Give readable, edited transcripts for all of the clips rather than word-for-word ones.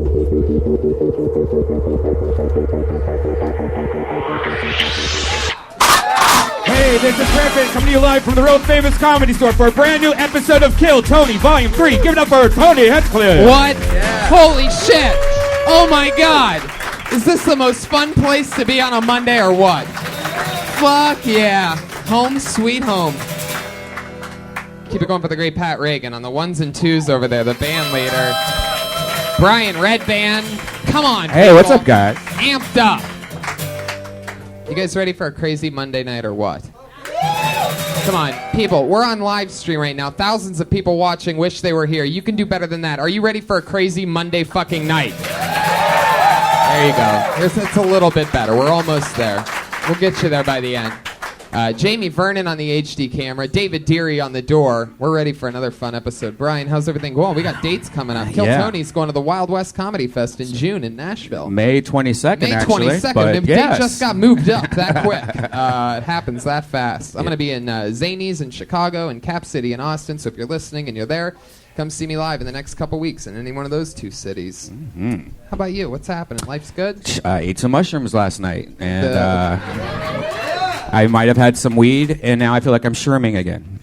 Hey, this is Griffin coming to you live from the Real Famous Comedy Store for a brand new episode of Kill Tony Volume 3. Give it up for Tony Heathcliff. What? Yeah. Holy shit. Oh my god. Is this the most fun place to be on a Monday or what? Fuck yeah. Home sweet home. Keep it going for the great Pat Reagan on the ones and twos over there, the band leader. Bryan, Red Band. Come on, Hey, people. what's up, guys? Amped up. You guys ready for a crazy Monday night or what? Come on, people, we're on live stream right now. Thousands of people watching, wish they were here. You can do better than that. Are you ready for a crazy Monday fucking night? There you go. It's a little bit better. We're almost there. We'll get you there by the end. Jamie Vernon on the HD camera. David Deary on the door. We're ready for another fun episode. Bryan, how's everything going? We got dates coming up. Kill Tony's going to the Wild West Comedy Fest in June in Nashville. May 22nd, May 22nd. actually. The date just got moved up that quick. It happens that fast. I'm going to be in Zanies in Chicago and Cap City in Austin, so if you're listening and you're there, come see me live in the next couple weeks in any one of those two cities. Mm-hmm. How about you? What's happening? Life's good? Ate some mushrooms last night, and I might have had some weed, and now I feel like I'm shrooming again.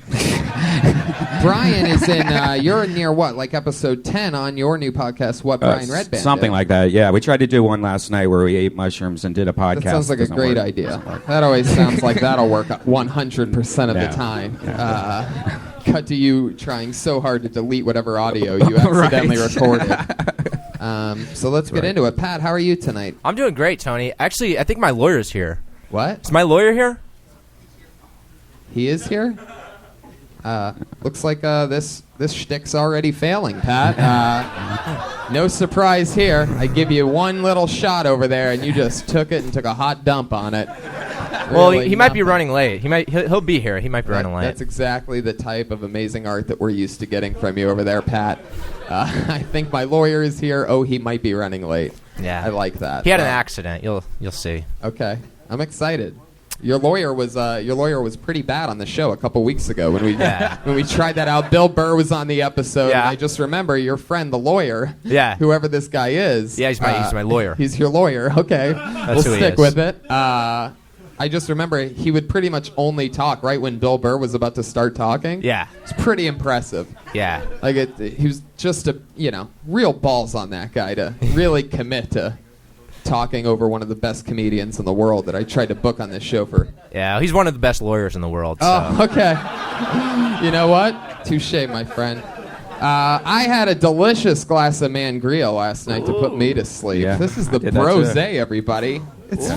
Bryan is in, you're near what, like episode 10 on your new podcast, What Bryan Red Band Something did. like that, yeah. We tried to do one last night where we ate mushrooms and did a podcast. That sounds like a great idea. That always sounds like that'll work 100% of the time. Yeah. Cut to you trying so hard to delete whatever audio you accidentally recorded. So let's get into it. Pat, how are you tonight? I'm doing great, Tony. Actually, I think my lawyer's here. What? Is my lawyer here? He is here? Looks like this shtick's already failing, Pat. No surprise here. I give you one little shot over there, and you just took it and took a hot dump on it. Well, he might be running late. He'll be here. He might be running late. That's exactly the type of amazing art that we're used to getting from you over there, Pat. I think my lawyer is here. Oh, he might be running late. Yeah, I like that. He had an accident. You'll see. Okay, I'm excited. Your lawyer was pretty bad on the show a couple weeks ago when we tried that out. Bill Burr was on the episode. Yeah. And I just remember your friend, the lawyer. Yeah. Whoever this guy is. Yeah, he's my lawyer. He's your lawyer. Okay. We'll who he stick is. with it. I just remember he would pretty much only talk right when Bill Burr was about to start talking. Yeah. It's pretty impressive. Yeah. Like he was just real balls on that guy to really commit to talking over one of the best comedians in the world that I tried to book on this show for. Yeah, he's one of the best lawyers in the world. So. Oh, okay. You know what? Touche, my friend. I had a delicious glass of Mangria last night to put me to sleep. Yeah. This is the Brosé, everybody. It's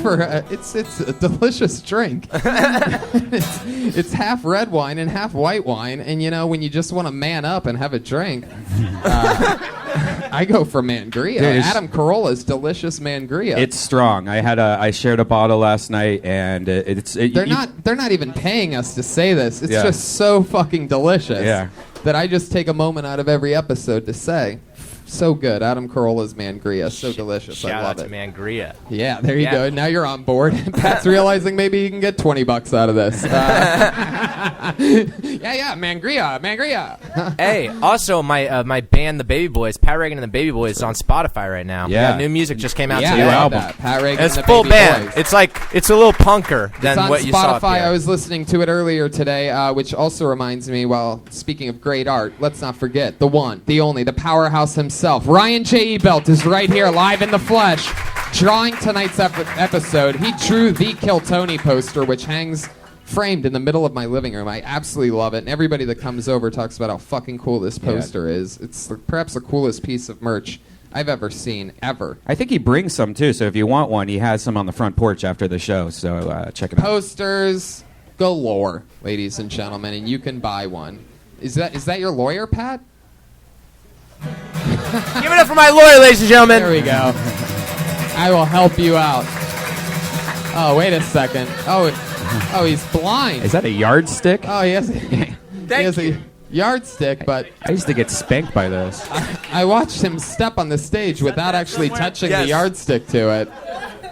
it's a delicious drink. it's half red wine and half white wine, and when you just want to man up and have a drink, I go for Mangria. Dude, Adam Carolla's delicious Mangria. It's strong. I shared a bottle last night, and they're not even paying us to say this. It's just so fucking delicious. Yeah. That I just take a moment out of every episode to say, so good. Adam Carolla's Mangria, so delicious. I Shout love out it. to Mangria. Yeah, there you go. Now you're on board. Pat's realizing maybe you can get $20 out of this. Yeah, Mangria. Hey, also my band, the Baby Boys, Pat Reagan and the Baby Boys, is on Spotify right now. Yeah. New music just came out Yeah, today. I love album. that. Pat Reagan It's and the full Baby band. Boys. It's a little punker than It's on what you saw up Spotify. here. I was listening to it earlier today, which also reminds me, well, speaking of great art, let's not forget the one, the only, the powerhouse himself. Ryan J. Ebelt is right here, live in the flesh, drawing tonight's episode. He drew the Kill Tony poster, which hangs framed in the middle of my living room. I absolutely love it, and everybody that comes over talks about how fucking cool this poster is. It's perhaps the coolest piece of merch I've ever seen, ever. I think he brings some, too, so if you want one, he has some on the front porch after the show, so check it out. Posters galore, ladies and gentlemen, and you can buy one. Is that your lawyer, Pat? Give it up for my lawyer, ladies and gentlemen. There we go. I will help you out. Oh, wait a second. Oh, he's blind. Is that a yardstick? Oh, he has a yardstick, but I used to get spanked by those. I watched him step on the stage without actually touching the yardstick to it.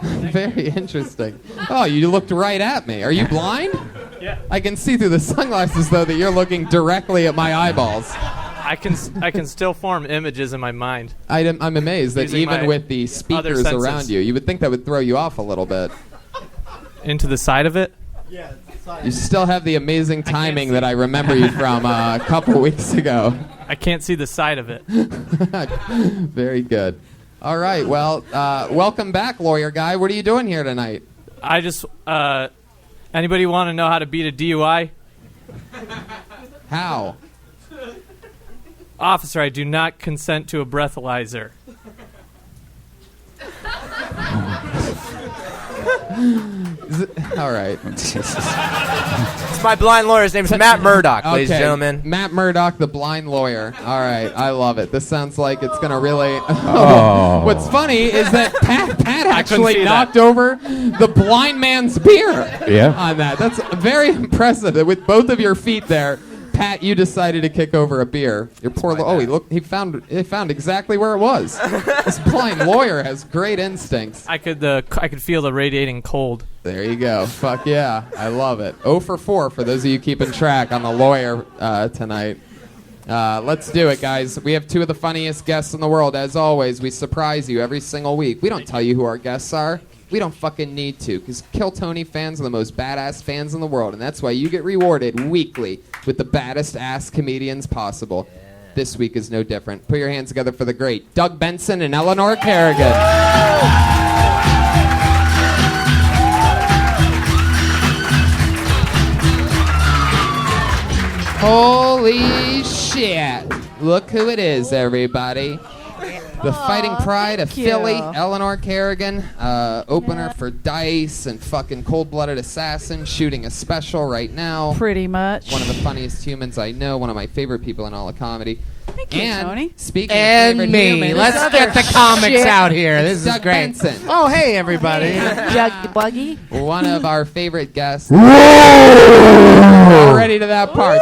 Very interesting. Oh, you looked right at me. Are you blind? Yeah. I can see through the sunglasses, though, that you're looking directly at my eyeballs. I can still form images in my mind. I'm amazed that Using even my with the other speakers senses. around you, you would think that would throw you off a little bit. Into the side of it? You still have the amazing timing that I remember you from a couple weeks ago. I can't see the side of it. Very good. All right, well, welcome back, lawyer guy. What are you doing here tonight? I just, anybody want to know how to beat a DUI? How? Officer, I do not consent to a breathalyzer. All right. It's my blind lawyer. His name's Matt Murdock, ladies and gentlemen. Matt Murdock, the blind lawyer. All right, I love it. This sounds like it's going to really... Oh. What's funny is that Pat actually see knocked over the blind man's beer on that. That's very impressive. With both of your feet there, Pat, you decided to kick over a beer. Your poor... he found exactly where it was. This blind lawyer has great instincts. I could feel the radiating cold. There you go. Fuck yeah. I love it. 0 for 4 for those of you keeping track on the lawyer tonight. Let's do it, guys. We have two of the funniest guests in the world. As always, we surprise you every single week. We don't tell you who our guests are. We don't fucking need to, because Kill Tony fans are the most badass fans in the world, and that's why you get rewarded weekly with the baddest ass comedians possible. This week is no different. Put your hands together for the great Doug Benson and Eleanor Kerrigan. Holy shit. Look who it is, everybody. The Fighting Pride of Philly, Eleanor Kerrigan, opener for Dice and fucking Cold-Blooded Assassin, shooting a special right now. Pretty much. One of the funniest humans I know, one of my favorite people in all of comedy. Thank you, Tony. Speaking And of favorite me. humans, Let's get the comics out here. This is Doug great. Benson, Oh, hey, everybody. Jug Buggy. one of our favorite guests. Already to that part.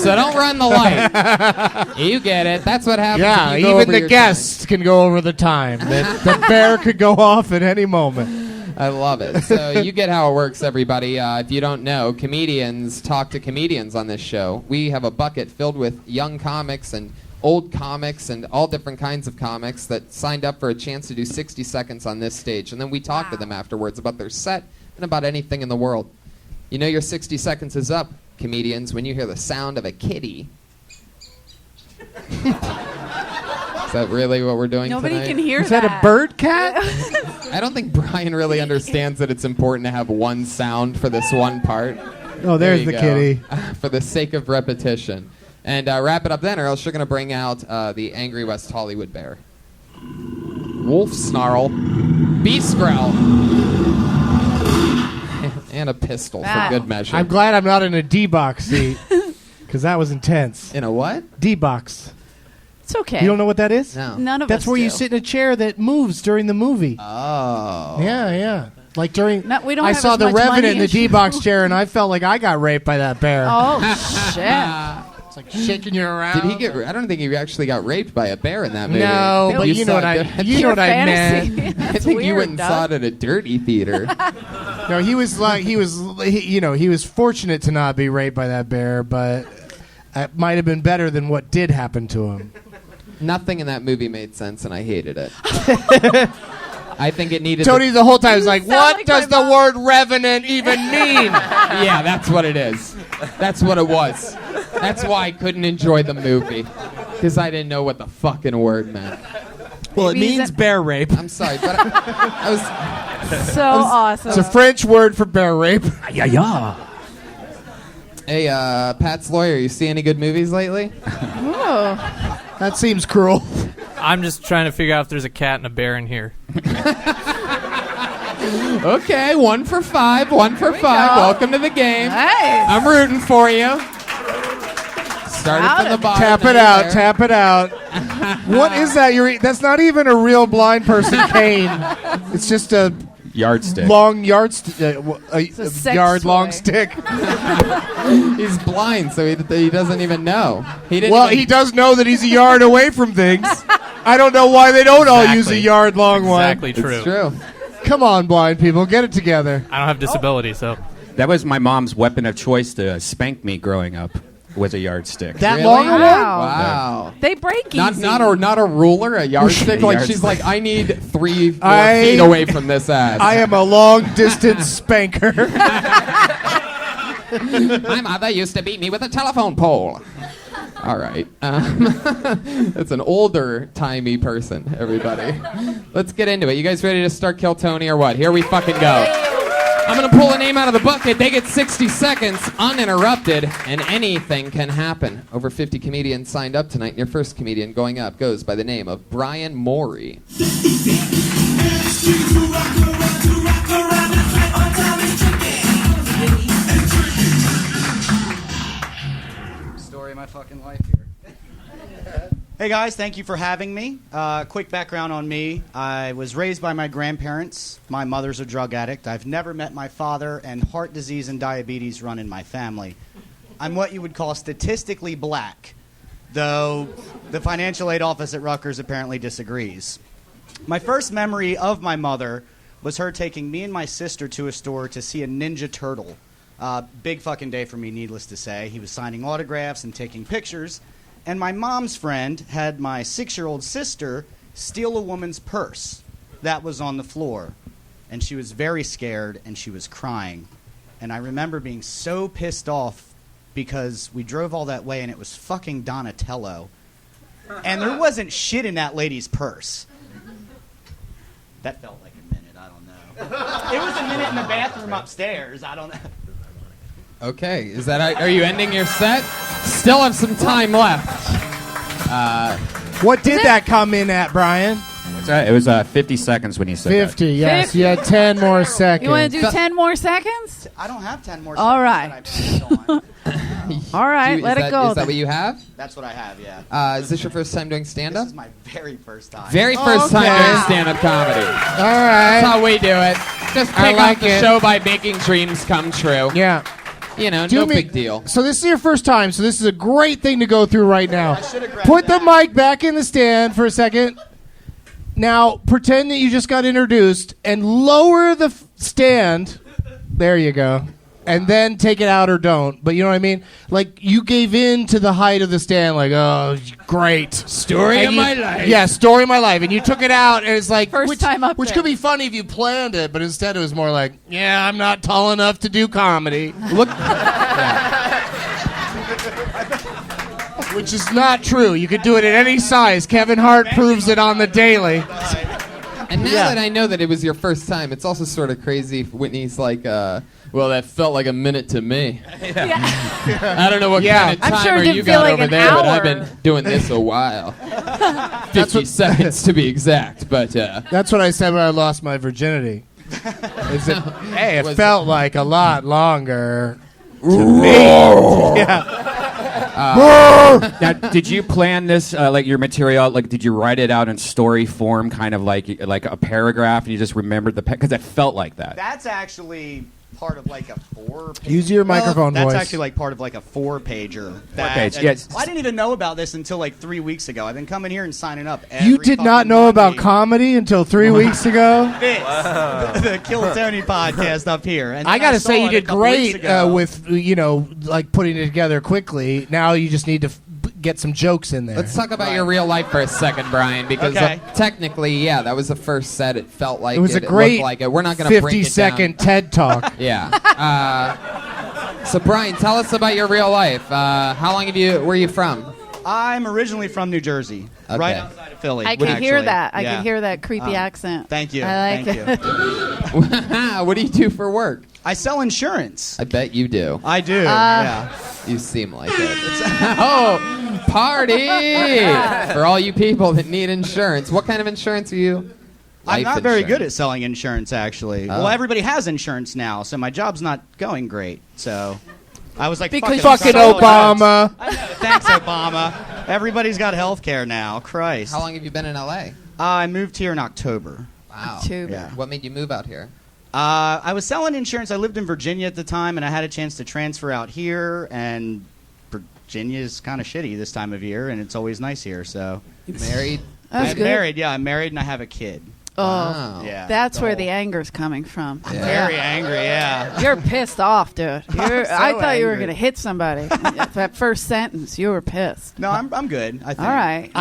So don't run the light. You get it. That's what happens. Yeah, if you go even over the your guests can go over the time. The bear could go off at any moment. time. I love it. So you get how it works, everybody. If you don't know, comedians talk to comedians on this show. We have a bucket filled with young comics and old comics and all different kinds of comics that signed up for a chance to do 60 seconds on this stage. And then we talk to them afterwards about their set and about anything in the world. You know your 60 seconds is up, comedians, when you hear the sound of a kitty. Is that really what we're doing Nobody tonight? can hear Is that a bird cat? I don't think Bryan really understands that it's important to have one sound for this one part. Oh, There there's you the go. kitty. For the sake of repetition. And wrap it up then, or else you're going to bring out the angry West Hollywood bear. Wolf snarl. Beast growl. And a pistol for good measure. I'm glad I'm not in a D-box seat, because that was intense. In a what? D-box. It's okay. You don't know what that is? No. None of That's us where do. you sit in a chair that moves during the movie. Oh. Yeah. Like during... No, we don't I have saw as The much Revenant money in the as you. D-box chair, and I felt like I got raped by that bear. Oh, shit. It's like shaking you around. Did he get... I don't think he actually got raped by a bear in that movie. No, but you know what I Pure fantasy. meant. I That's think you weird, went and Doug. saw it at a dirty theater. No, he was fortunate to not be raped by that bear, but it might have been better than what did happen to him. Nothing in that movie made sense, and I hated it. I think it needed... Tony the whole time was like, sound what like does my the word revenant even mean? Yeah, that's what it is. That's what it was. That's why I couldn't enjoy the movie. Because I didn't know what the fucking word meant. Well, it Maybe means that- bear rape. I'm sorry, but I was... So awesome. It's a French word for bear rape. Hey, Pat's lawyer, you see any good movies lately? Ooh. That seems cruel. I'm just trying to figure out if there's a cat and a bear in here. Okay, 1 for 5, 1 for 5. Welcome to the game. Hey. I'm rooting for you. Started from the bottom. Tap it now out, you're tap it out. What is that? That's not even a real blind person cane. It's just a Yardstick. long yard, a sex yard long toy. stick. there. He's blind, so he doesn't even know. He didn't Well, even- he does know that he's a yard away from things. I don't know why they don't all use a Exactly. yard long one. Exactly true. It's true. Come on, blind people, get it together. I don't have disability, so That was my mom's weapon of choice to spank me growing up. was a yardstick. That Really? long one? Wow. They break easy. Not a ruler, a yardstick. A Like yardstick. she's like, I need 3 more I- feet away from this ass. I am a long distance spanker. My mother used to beat me with a telephone pole. All right. That's an older timey person, everybody. Let's get into it. You guys ready to start Kill Tony or what? Here we fucking go. I'm going to pull a name out of the bucket. They get 60 seconds uninterrupted, and anything can happen. Over 50 comedians signed up tonight, and your first comedian going up goes by the name of Bryan Mourey. Story of my fucking life here. Hey guys, thank you for having me. Quick background on me. I was raised by my grandparents. My mother's a drug addict. I've never met my father, and heart disease and diabetes run in my family. I'm what you would call statistically black, though the financial aid office at Rutgers apparently disagrees. My first memory of my mother was her taking me and my sister to a store to see a Ninja Turtle. Big fucking day for me, needless to say. He was signing autographs and taking pictures. And my mom's friend had my 6-year-old sister steal a woman's purse that was on the floor. And she was very scared, and she was crying. And I remember being so pissed off because we drove all that way, and it was fucking Donatello. And there wasn't shit in that lady's purse. That felt like a minute, I don't know. It was a minute in the bathroom upstairs, I don't know. Okay, is that are you ending your set? Still have some time left. What did that come in at, Brian? That's right. It was 50 seconds when you said 50, yes. 50. You had 10 more seconds. You want to do 10 more seconds? I don't have 10 more All seconds right. that I planned on. All right, let it go. Is that what you have? That's what I have, yeah. Is this your first time doing stand-up? This is my very first time. Very first time Okay. doing stand-up comedy. All right. That's how we do it. Just I kick like off the it. show by making dreams come true. Yeah. You know, Do no me- big deal. So this is your first time, so this is a great thing to go through right now. I should have grabbed Put the that. mic back in the stand for a second. Now, pretend that you just got introduced and lower the stand. There you go. And then take it out or don't. But you know what I mean? Like, you gave in to the height of the stand, like, oh, great. Story of my life. Yeah, story of my life. And you took it out, and it's like, First time up which there. could be funny if you planned it, but instead it was more like, yeah, I'm not tall enough to do comedy. Look, Which is not true. You could do it at any size. Kevin Hart proves it on the daily. and now Yeah. that I know that it was your first time, it's also sort of crazy if Whitney's like, well, that felt like a minute to me. I don't know what Yeah. kind of I'm time sure it are didn't you feel got like over an there, but I've hour. been doing this a while. 50 seconds to be exact, but That's what I said when I lost my virginity. Is it, hey, it Was felt like a lot longer to me. Yeah. Now, did you plan this, like your material? Like, did you write it out in story form, kind of like a paragraph, and you just remembered the because it felt like that? That's actually part of like a 4-page. Use your microphone That's voice. actually like part of like a 4-pager. Page, yes. I didn't even know about this until like 3 weeks ago. I've been coming here and signing up. You every did not fucking know about Monday. comedy until 3 weeks ago? This, the Kill Tony podcast up here. And I got to saw say, you it a did couple weeks great ago. with, like putting it together quickly. Now you just need to get some jokes in there. let's talk about your real life for a second, Brian, because Okay. Technically, yeah, that was the first set. It felt like It was a looked great like it. We're not going to break it 50-second down. TED Talk. Yeah. So, Brian, tell us about your real life. How long were you from? I'm originally from New Jersey, Okay. right outside of Philly. I could hear actually. that. I Yeah. could hear that creepy accent. Thank you. I like Thank it. you. What do you do for work? I sell insurance. I bet you do. I do. Yeah. You seem like it. Oh, party! For all you people that need insurance. What kind of insurance are you? I'm Life not very insurance. good at selling insurance, actually. Oh. Well, everybody has insurance now, so my job's not going great. So I was like, Because Fucking sell insurance. Obama. I know. Thanks, Obama. Everybody's got health care now. Christ. How long have you been in LA? I moved here in October. Wow. October. Yeah. What made you move out here? I was selling insurance. I lived in Virginia at the time, and I had a chance to transfer out here, and Virginia is kind of shitty this time of year, and it's always nice here. So You married? That's I'm good. married. Yeah, I'm married, and I have a kid. Wow. Yeah. That's where the anger's coming from. Very angry, yeah. You're pissed off, dude. I thought you were angry. going to hit somebody. That first sentence, you were pissed. No, I'm good, I think. All right.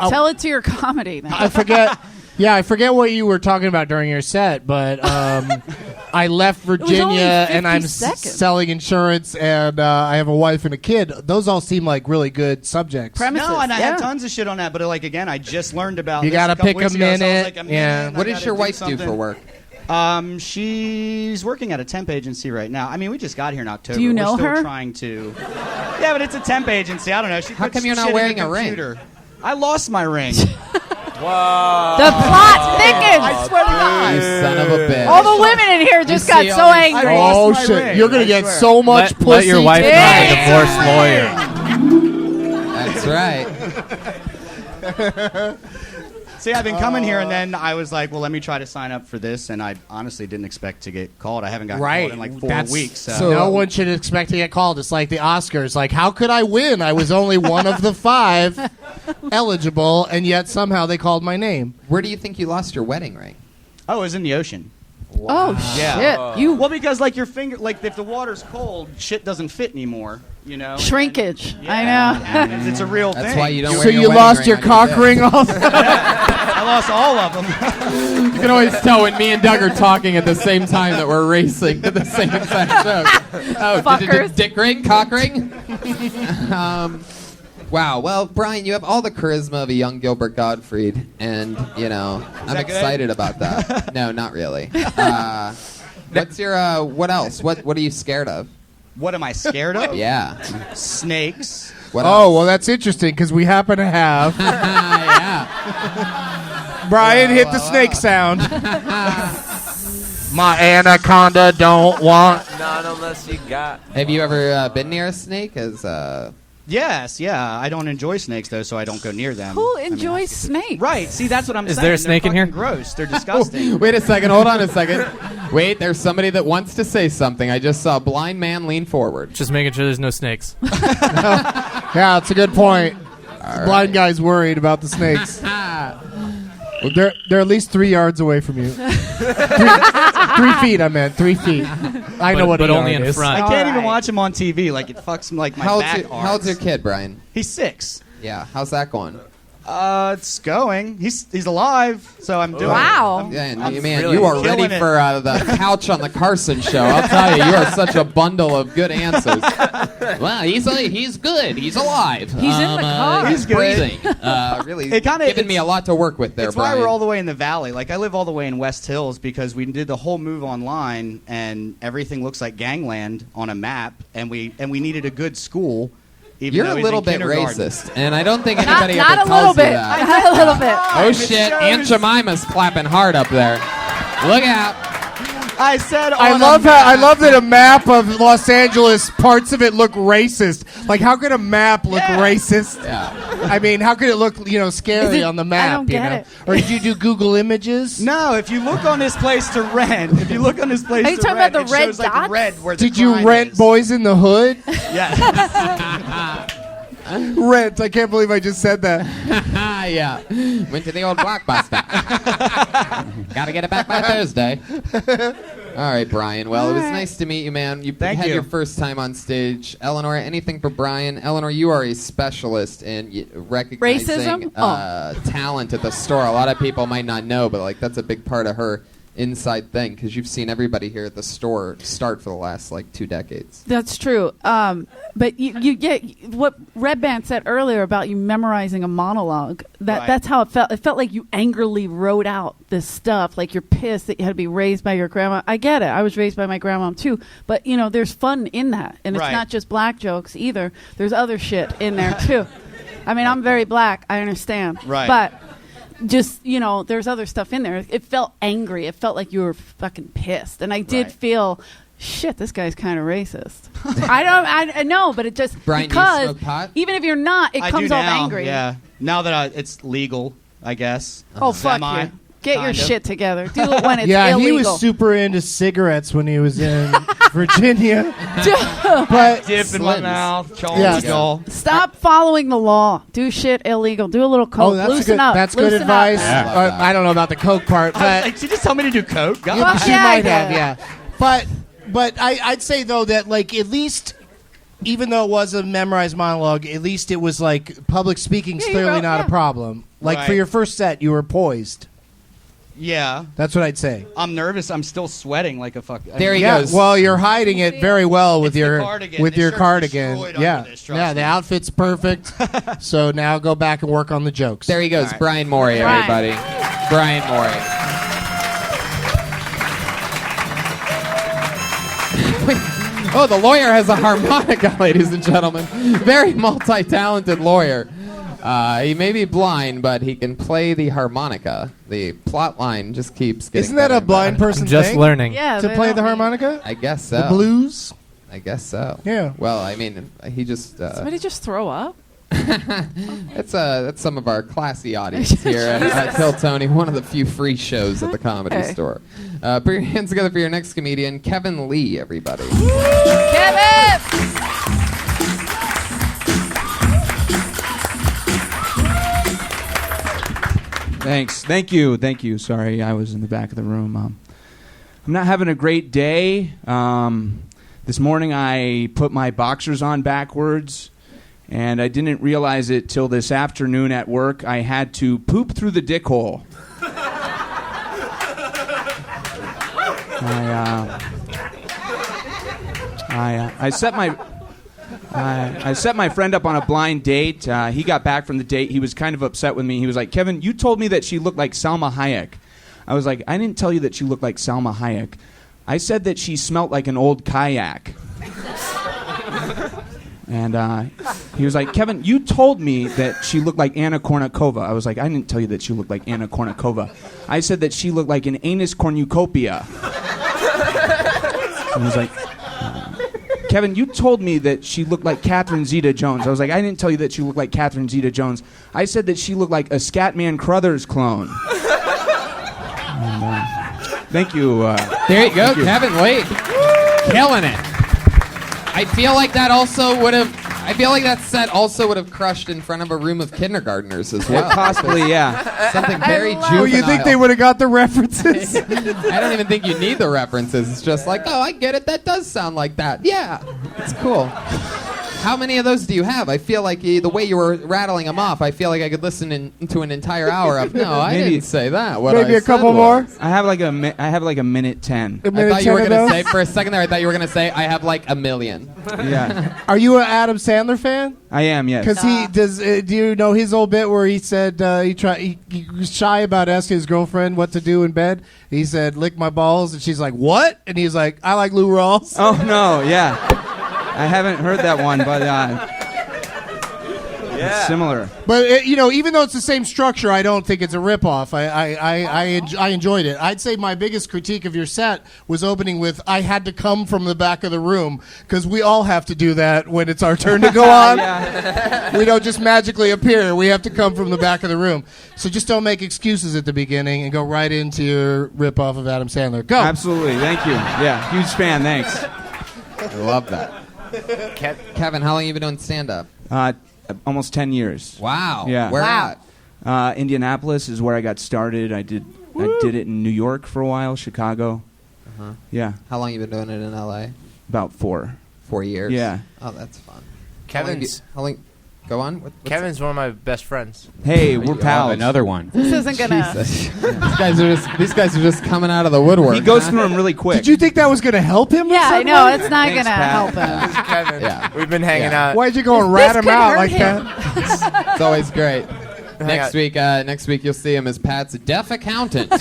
Tell it to your comedy, man. I forget. Yeah, I forget what you were talking about during your set, but I left Virginia and I'm selling insurance, and I have a wife and a kid. Those all seem like really good subjects. Premises, no, and I had tons of shit on that, but like again, I just learned about. You got to pick a minute. What does your wife do for work? She's working at a temp agency right now. I mean, we just got here in October. Do you know We're still her? Trying to. Yeah, but it's a temp agency. I don't know. How come you're not wearing a ring? I lost my ring. Whoa. The plot thickens. I swear to God. You son of a bitch. All the women in here just got so angry. Oh shit! You're gonna get so much pussy. Let your wife today. know, divorce lawyer. That's right. See, I've been coming here, and then I was like, well, let me try to sign up for this, and I honestly didn't expect to get called. I haven't gotten called in like 4 weeks. So. No one should expect to get called. It's like the Oscars. Like, how could I win? I was only one of the 5 eligible, and yet somehow they called my name. Where do you think you lost your wedding ring? Oh, it was in the ocean. Oh, Yeah. shit. Well, because like your finger, like if the water's cold, shit doesn't fit anymore. You know. Shrinkage. Yeah. I know. And it's a real thing. That's why you don't So wear your you wedding lost ring your on cock dick. ring off? I lost all of them. You can always tell when me and Doug are talking at the same time that we're racing to the same exact joke. Oh, Fuckers. Dick ring? Cock ring? Wow. Well, Bryan, you have all the charisma of a young Gilbert Gottfried, and, you know, I'm that good? excited about that. No, not really. What's your, what else? What are you scared of? What am I scared of? Yeah. Snakes. What Oh, else? well, that's interesting because we happen to have Yeah. Brian hit the snake sound. My anaconda don't want. Not unless you got. Have you ever been near a snake? Yes, yeah. I don't enjoy snakes though, so I don't go near them. Who enjoys snakes? Right. See, that's what I'm saying. Is there a snake They're in here? fucking Gross. They're disgusting. Wait a second. Hold on a second. Wait, there's somebody that wants to say something. I just saw a blind man lean forward. Just making sure there's no snakes. Yeah, it's a good point. The blind guy's worried about the snakes. Well, they're at least 3 yards away from you. 3 feet, I meant. 3 feet. I know what but a only yard in is. front. I can't even watch them on TV. Like it fucks like my back. How old's your kid, Bryan? He's 6. Yeah. How's that going? It's going. He's alive, so I'm doing. Wow. Yeah, and I'm man, really you are killing ready it. for the couch on the Carson show. I'll tell you, you are such a bundle of good answers. Well, he's good. He's alive. He's in the car. He's good. breathing. Really, It kinda- giving me a lot to work with there, That's why Bryan. we're all the way in the valley. Like I live all the way in West Hills because we did the whole move online, and everything looks like gangland on a map, and we needed a good school. Even You're though a he's little in bit kindergarten. racist, and I don't think Not, anybody not ever a little tells you bit. that. Not a little bit. Oh shit! Aunt Jemima's clapping hard up there. Look out! I said. I love that a map of Los Angeles, parts of it look racist. Like, how could a map look racist? Yeah. I mean, how could it look, scary on the map? I don't get it. Or did you do Google Images? No, if you look on this place to rent, Are you talking about the it red shows, like, dots? red where the Did you crime rent is. Boys in the Hood? Yeah. Rent. I can't believe I just said that. Yeah. Went to the old Blockbuster. Gotta get it back by Thursday. All right, Bryan. Well, it was nice to meet you, man. You Thank had you. your first time on stage. Eleanor, anything for Bryan? Eleanor, you are a specialist in recognizing Racism? talent at the store. A lot of people might not know, but like that's a big part of her inside thing because you've seen everybody here at the store start for the last 2 decades. That's true. But you get what Red Band said earlier about you memorizing a monologue. That's how it felt. It felt like you angrily wrote out this stuff, like you're pissed that you had to be raised by your grandma. I get it. I was raised by my grandma too. But there's fun in that, and it's not just black jokes either. There's other shit in there too. I mean, I'm very black. I understand. Right. But just there's other stuff in there. It felt angry. It felt like you were fucking pissed, and I did feel, shit, this guy's kind of racist. I know, but it just Bryan, do you because smoke pot? even if you're not, it I comes do off now, angry. Yeah. Now that it's legal, I guess. Oh fuck Semi. you. Get your Kind of. shit together. Do it when it's Yeah, illegal. he was super into cigarettes when he was in Virginia. But Dip in my Slims. mouth. Charles Yeah. Skull. Stop following the law. Do shit illegal. Do a little coke. oh, that's Loosen good. up. That's good Loosen advice. Up. Yeah. I don't know about the coke part, but Like, she just tell me to do coke. God. yeah, she yeah, I might have. did. Yeah, but I'd say though that like at least. Even though it was a memorized monologue, at least it was like public speaking's Yeah, you clearly wrote- not yeah. a problem. Like for Right. your first set, you were poised. Yeah. That's what I'd say. I'm nervous. I'm still sweating like a fuck. There he Yeah, goes. well, you're hiding it very well with It's the your cardigan. with The your shirt's cardigan. destroyed Yeah, under this, trust yeah, me. the outfit's perfect. So now go back and work on the jokes. There he goes, All right. Bryan Mourey, Bryan. everybody. Bryan Mourey. Oh, the lawyer has a harmonica, ladies and gentlemen. Very multi-talented lawyer. He may be blind, but he can play the harmonica. The plot line just keeps getting Isn't that better a and blind better. person Just thing? learning. Yeah. To they play don't the need- harmonica? I guess so. The blues? I guess so. Yeah. Well, I mean, he just... Somebody just throw up. That's some of our classy audience here at Kill Tony, one of the few free shows at the Comedy Okay. Store. Put your hands together for your next comedian, Kevin Lee, everybody. Kevin! Thanks. Thank you. Sorry, I was in the back of the room. I'm not having a great day. This morning I put my boxers on backwards, and I didn't realize it till this afternoon at work. I had to poop through the dick hole. I set my friend up on a blind date. He got back from the date. He was kind of upset with me. He was like, "Kevin, you told me that she looked like Salma Hayek." I was like, "I didn't tell you that she looked like Salma Hayek. I said that she smelt like an old kayak." And he was like, "Kevin, you told me that she looked like Anna Kournikova." I was like, "I didn't tell you that she looked like Anna Kournikova. I said that she looked like an anus cornucopia." And he was like, "Kevin, you told me that she looked like Catherine Zeta-Jones." I was like, "I didn't tell you that she looked like Catherine Zeta-Jones. I said that she looked like a Scatman Crothers clone." And, thank you. There you go, Thank you. Kevin Lee. Killing it. I feel like that set also would have crushed in front of a room of kindergartners as well. Possibly, yeah. Something very love- juvenile. Oh, you think they would have got the references? I don't even think you need the references. It's just like, oh, I get it. That does sound like that. Yeah, it's cool. How many of those do you have? I feel like the way you were rattling them off, I feel like I could listen to an entire hour of, no, I Maybe- didn't say that. What Maybe I a couple said more? was- I have like a minute 10. A I minute thought you 10 were of going to those? say, for a second there, I thought you were going to say, I have like a million. Yeah, Are you an Adam Sandler fan? I am. Yes. Because he does. Do you know his old bit where he said he was shy about asking his girlfriend what to do in bed? He said, "Lick my balls," and she's like, "What?" And he's like, "I like Lou Rawls." Oh no, yeah. I haven't heard that one, but it's similar. But even though it's the same structure, I don't think it's a ripoff. I enjoyed it. I'd say my biggest critique of your set was opening with "I had to come from the back of the room," because we all have to do that when it's our turn to go on. We don't just magically appear. We have to come from the back of the room. So just don't make excuses at the beginning and go right into your ripoff of Adam Sandler. Go. Absolutely. Thank you. Yeah, huge fan. Thanks. I love that. Kevin, how long have you been doing stand-up? Almost 10 years. Wow. Yeah. Where Wow. at? Indianapolis is where I got started. I did it in New York for a while, Chicago. Uh-huh. Yeah, How long have you been doing it in L.A.? about 4. 4 years? Yeah. Oh, that's fun. Kevin's How long? Go on. What's Kevin's one of my best friends. Hey, Oh, we're you pals. Another one. This isn't gonna. Jesus. these guys are just coming out of the woodwork. He goes huh? through them really quick. Did you think that was going to help him? Yeah, I know. It's not Thanks, gonna Pat. help him. Kevin. Yeah. We've been hanging Yeah. out. Why'd you go and This rat him could out hurt like him. that? It's always great. Hang Next week you'll see him as Pat's deaf accountant.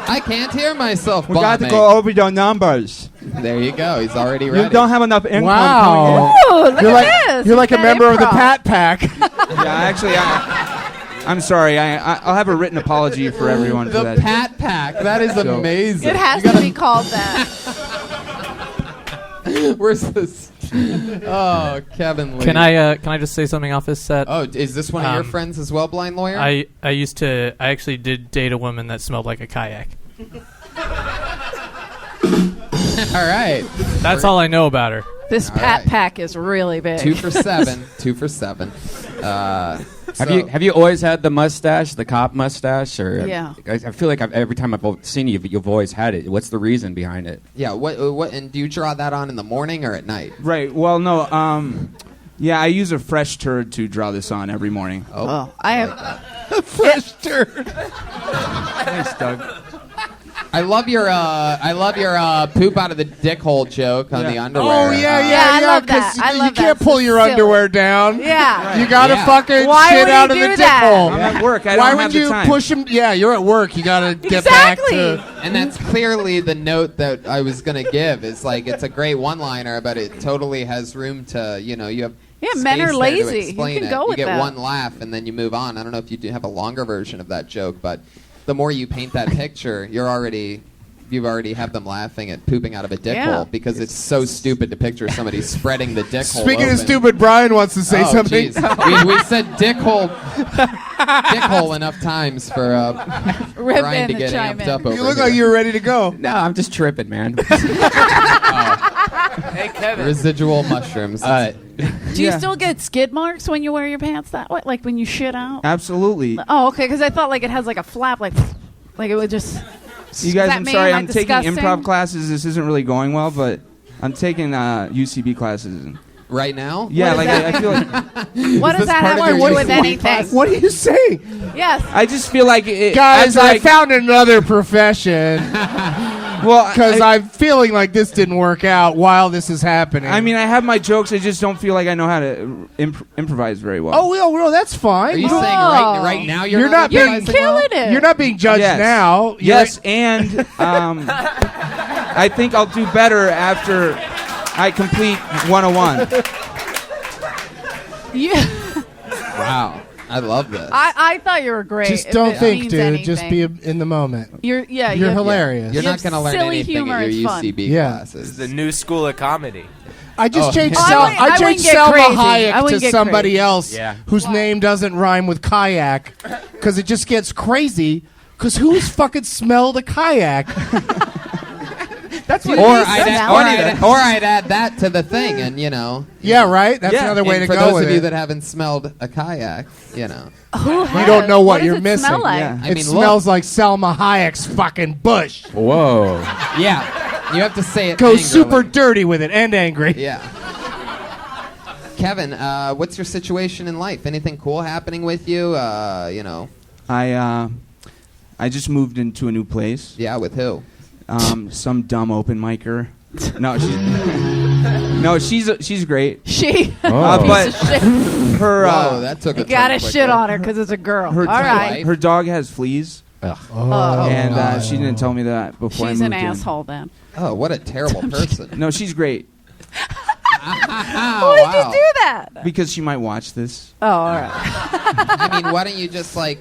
I can't hear myself. We got to bombing. go over your numbers. There you go. He's already ready. You don't have enough income Wow. Ooh, look You're at like this. you're like a That member of the improv. Pat Pack. coming in. Yeah, actually, I'm sorry. I'll have a written apology for everyone for the that. Pat Pack. That is amazing. It has You to be called that. Where's this? Oh, Kevin Lee. Can I just say something off this set? Oh, is this one of your friends as well, Blind Lawyer? I actually did date a woman that smelled like a kayak. All right. That's all I know about her. This Pat Pack is really big. 2 for 7. 2 for 7. Have you always had the mustache, the cop mustache, or? Yeah. I feel like every time I've seen you, you've always had it. What's the reason behind it? Yeah. What? And do you draw that on in the morning or at night? Right. Well, no. Yeah, I use a fresh turd to draw this on every morning. Oh, I have a fresh turd. Thanks, Doug. I love your poop out of the dick hole joke on the underwear. Oh yeah, I love that. 'cause I love you can't that. pull your Silly. underwear down. Yeah. You gotta fucking Why shit would out you of the do dick that? hole. I'm at work. I Why don't would have you the time. push him? Yeah, you're at work. You gotta get back to. And that's clearly the note that I was gonna give. Is like it's a great one-liner, but it totally has room to you have. Yeah, men are space there to lazy. You explain can it. go You with get that. one laugh and then you move on. I don't know if you do have a longer version of that joke, but the more you paint that picture, you already have them laughing at pooping out of a dick hole because it's so stupid to picture somebody spreading the dick hole. Speaking open. of stupid, Bryan wants to say something. Geez. we said dick hole enough times for Bryan to get amped up over You look here. like you're ready to go. No, I'm just tripping, man. Hey, Kevin. Residual mushrooms. Do you still get skid marks when you wear your pants that way? Like when you shit out? Absolutely. Oh, okay, because I thought like it has like a flap, like it would just. You guys, That I'm man, sorry. like, I'm taking disgusting? improv classes. This isn't really going well, but I'm taking UCB classes. Right now? Yeah, What like is I feel like What does that have to do with anything? What are you saying? Yes. I just feel like Guys, I found another profession. Well, because I'm feeling like this didn't work out while this is happening. I mean, I have my jokes. I just don't feel like I know how to improvise very well. Oh, well, that's fine. Are you saying right now you're not being improvising well? it. You're not being judged Yes. now. Yes, and I think I'll do better after I complete 101. Yeah. Wow. I love this. I thought you were great. Just if don't it think, means dude. anything. Just be in the moment. You're You're hilarious. You're You not have going to learn silly anything humor, at it's your fun. UCB Yeah. classes. The new school of comedy. I just changed I Selma wouldn't get Selma crazy. I Hayek wouldn't to get somebody crazy. else Yeah. whose name doesn't rhyme with kayak because it just gets crazy. Because who's fucking smelled a kayak? That's what I'd add that to the thing, and Yeah, right. That's another way and to for go those with of you it. that haven't smelled a kayak, Who You has? don't know what does you're it missing. Smell like? Yeah. I It mean, smells like Selma Hayek's fucking bush. Whoa. Yeah, you have to say it. Goes angrily. super dirty with it and angry. Yeah. Kevin, what's your situation in life? Anything cool happening with you? I just moved into a new place. Yeah, with who? Some dumb open micer. She's great. She. But Piece of shit. her Whoa, that took a You gotta turn shit quickly. on her because it's a girl. her All right. her dog has fleas, Oh. and she didn't tell me that before She's I an moved in. asshole then. Oh, what a terrible person. No, she's great Why did you do that? because she might watch this. Oh, all right. I mean, why don't you just buy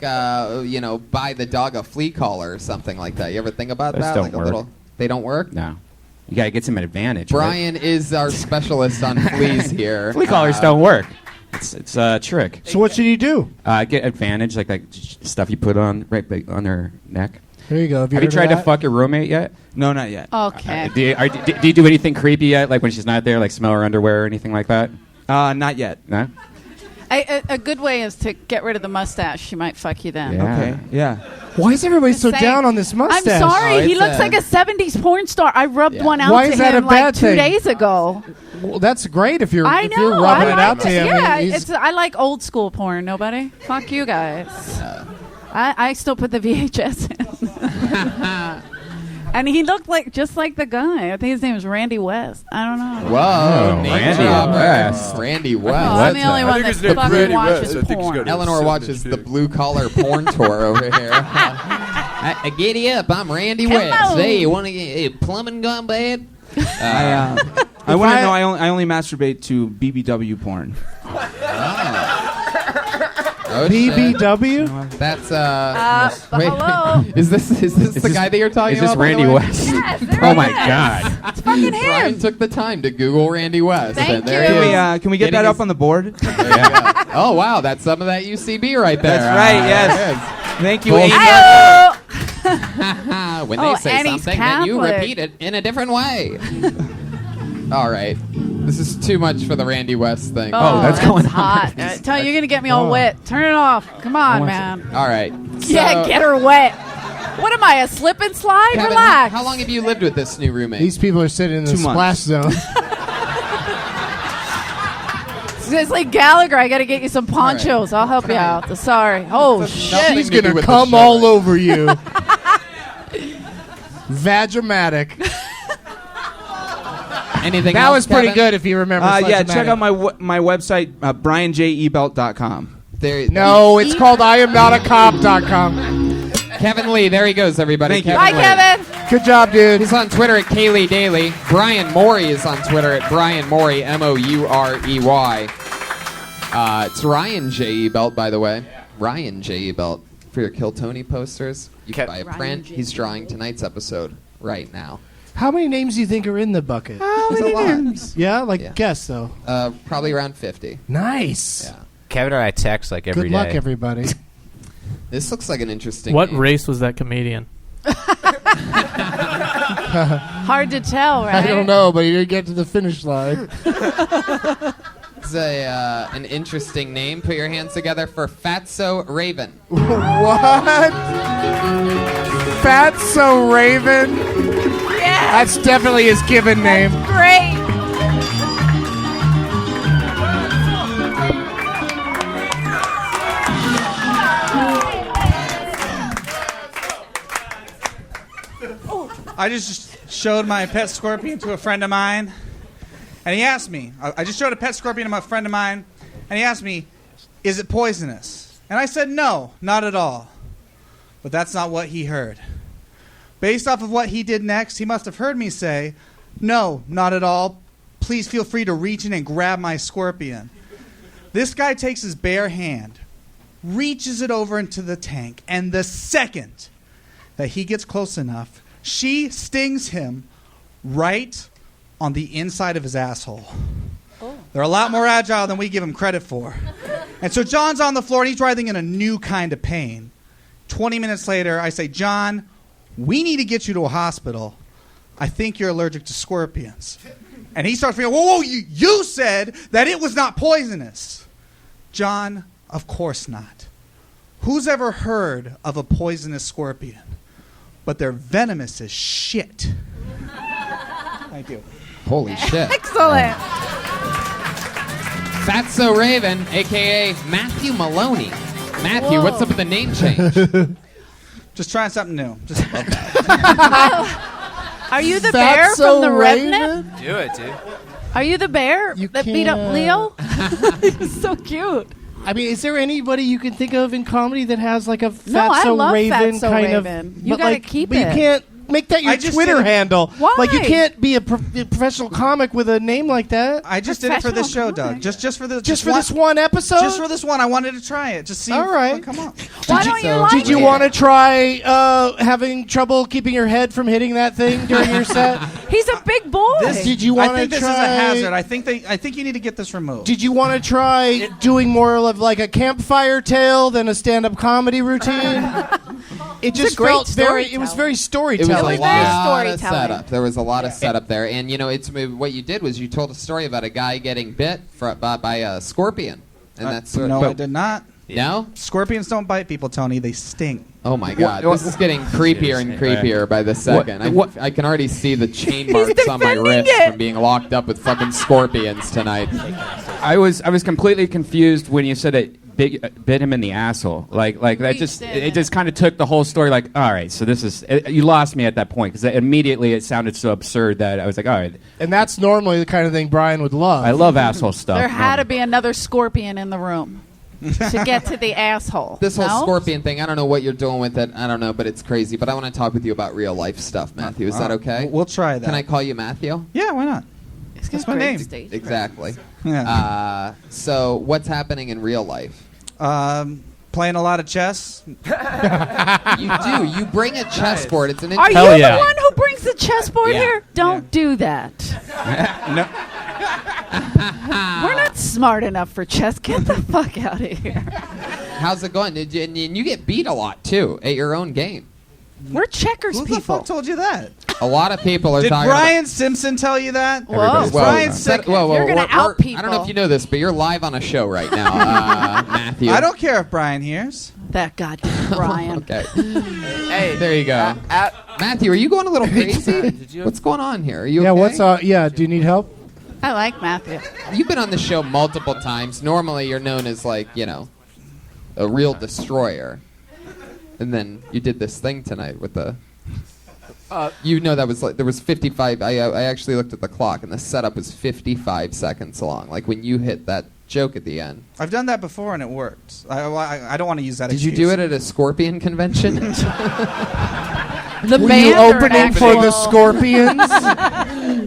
the dog a flea collar or something like that? You ever think about Those that? don't Like work. a little. They don't work. No. You got to get some advantage. right? Brian is our specialist on fleas here. Flea collars don't work. It's a trick. So what should you do? Get advantage, like stuff you put on on her neck. There you go. Have you heard of tried to that? fuck your roommate yet? No, not yet. Okay. Do you do anything creepy yet? Like when she's not there, like smell her underwear or anything like that? Not yet. No? A good way is to get rid of the mustache. She might fuck you then. Yeah. Okay. Yeah. Why is everybody so Saying- down on this mustache? I'm sorry. Oh, He it's looks a- like a 70s porn star. I rubbed Yeah. one out Why to is that him a bad like 2 thing? days ago. Well, that's great if you're I if know. you're rubbing I it like out to him. Yeah, He's- I like old school porn. Nobody. Fuck you guys. I still put the VHS in. And he looked just like the guy. I think his name was Randy West. I don't know. Whoa, Oh, name Randy dropper. West. Randy Oh, West. I'm the only one that his name's fucking Randy watches West. I think he's porn. got Eleanor watches the blue collar porn tour over here. I giddy up. I'm Randy Come West. on. Hey, you want to get plumbing gone bad? I want to know. I only masturbate to BBW porn. Oh, shit. BBW? That's hello. Is this the guy that you're talking Is this about? by the Randy way? West? Yes, there Oh it my is. God. It's fucking Brian him. took the time to Google Randy West. Thank and there you. he is. Can we get Getting that up his- on the board? There you go. Oh wow, that's some of that UCB right there. That's right, yes. there Thank you, Cool. Amy. Ayo! it is. When Oh, they say Annie's something, then you Catholic. repeat it in a different way. All right, this is too much for the Randy West thing. that's going on. hot. Tell you, you're gonna get me all wet. Turn it off. Come on, man. All right. Yeah, So, get her wet. What am I, a slip and slide? Kevin, Relax. how long have you lived with this new roommate? These people are sitting in the 2 splash months. zone. It's like Gallagher. I gotta get you some ponchos. I'll help you out. Sorry. Oh Nothing shit. He's to do gonna with the come show all right over you. Vag-o-matic. Anything That else, was pretty Kevin? good if you remember. Yeah, check Sledge-o-matic. out my website, brianjebelt.com. There, No, it's called IamNotACop.com. Kevin Lee. There he goes, everybody. Thank you. Bye, Lee. Kevin. Good job, dude. He's on Twitter at Kaylee Daily. Brian Mourey is on Twitter at Brian Mourey, Mourey. It's Ryan J.E. Belt, by the way. Ryan J.E. Belt for your Kill Tony posters. You can buy a Ryan print. J.E. He's drawing tonight's episode right now. How many names do you think are in the bucket? There's a lot. Yeah, like Yeah. guess though. Probably around 50. Nice. Yeah. Kevin and I text like every Good day. luck, everybody. This looks like an interesting What name. race was that comedian? Hard to tell, right? I don't know, but you didn't get to the finish line. It's an interesting name. Put your hands together for Fatso Raven. What? Fatso Raven? Yeah. That's definitely his given name. Great. I just showed my pet scorpion to a friend of mine, and he asked me, I just showed a pet scorpion to a friend of mine, and he asked me, is it poisonous? And I said, no, not at all. But that's not what he heard. Based off of what he did next, he must have heard me say, no, not at all. Please feel free to reach in and grab my scorpion. This guy takes his bare hand, reaches it over into the tank, and the second that he gets close enough, she stings him right on the inside of his asshole. Oh. They're a lot more agile than we give them credit for. And so John's on the floor, and he's writhing in a new kind of pain. 20 minutes later, I say, John, we need to get you to a hospital. I think you're allergic to scorpions. And he starts feeling, whoa, you said that it was not poisonous. John, of course not. Who's ever heard of a poisonous scorpion? But they're venomous as shit. Thank you. Holy shit. Excellent. Fatso Raven, a.k.a. Matthew Maloney. Matthew, Whoa. what's up with the name change? Just trying something new. Just Are you the bear from the Revenant? Do it, dude. Are you the bear that beat up Leo? He's so cute. I mean, is there anybody you can think of in comedy that has like a No, I Fatso love Raven Fatso kind Raven. of? You but, gotta like, keep but it. you can't make that your I just Twitter did it- handle. Why? Like you can't be a professional comic with a name like that. I just did it for this show, Professional Doug. Just for the Just for this one episode. Just for this one, I wanted to try it. Just see. All right. Come on. Why don't you like Did you it? want to try having trouble keeping your head from hitting that thing during your set? He's a big boy. Did you I want to think this try? is a hazard. I think you need to get this removed. Did you want to try doing more of like a campfire tale than a stand-up comedy routine? It just a great felt very. It was storytelling. very It was storytelling. a very lot of storytelling. setup. There was a lot of setup there, and you know, what you did was you told a story about a guy getting bit by a scorpion, and that's sort no, of. I did not. No? Scorpions don't bite people, Tony. They sting. Oh my God! This is getting creepier and creepier by the second. I can already see the chain marks on my defending wrist it. from being locked up with fucking scorpions tonight. I was completely confused when you said it bit him in the asshole. Like that just it just kind of took the whole story. Like, all right, so this is you lost me at that point because immediately it sounded so absurd that I was like, all right. And that's normally the kind of thing Brian would love. I love asshole stuff. There had to be another scorpion in the room to get to the asshole. This whole No? scorpion thing, I don't know what you're doing with it. I don't know, but it's crazy. But I want to talk with you about real life stuff, Matthew. Is that okay? We'll try that. Can I call you Matthew? Yeah, why not? He's got That's my great name. stage Exactly. Yeah. So what's happening in real life? Playing a lot of chess. You do. You bring a chessboard. It's an. Are you the one who brings the chessboard Yeah. here? Don't do that. No. We're not smart enough for chess. Get the fuck out of here. How's it going? And you get beat a lot too at your own game. We're checkers Who people. the fuck told you that? A lot of people are Did talking. Brian Simpson tell you that? Whoa. Everybody's Brian talking sick. about- Whoa, You're gonna out people. I don't know if you know this, but you're live on a show right now, Matthew. I don't care if Brian hears. That goddamn Brian. Okay. Hey, There you go. Matthew, are you going a little crazy? What's going on here? Are you okay? Yeah, do you need help? I like Matthew. You've been on the show multiple times. Normally, you're known as like, a real destroyer. And then you did this thing tonight with the. That was like there was 55. I actually looked at the clock, and the setup was 55 seconds long. Like when you hit that joke at the end. I've done that before and it worked. I don't want to use that. Did you excuse. do it at a Scorpion convention? The Were band you or opening an for the actual- Scorpions?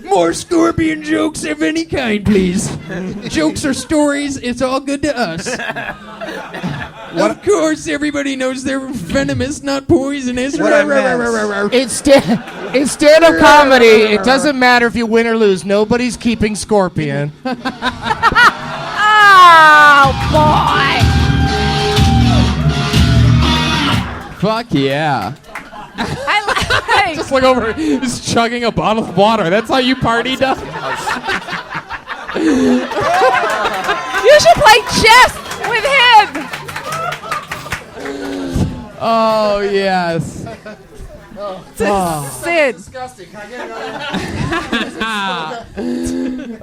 More Scorpion jokes of any kind, please. Jokes or stories, it's all good to us. Of course, everybody knows they're venomous, not poisonous. What I meant- Instead of comedy, it doesn't matter if you win or lose. Nobody's keeping Scorpion. Oh, boy. Fuck yeah. I like. Just look over. He's chugging a bottle of water. That's how you party, Doug? You should play chess with him. Oh, yes. It's a sin.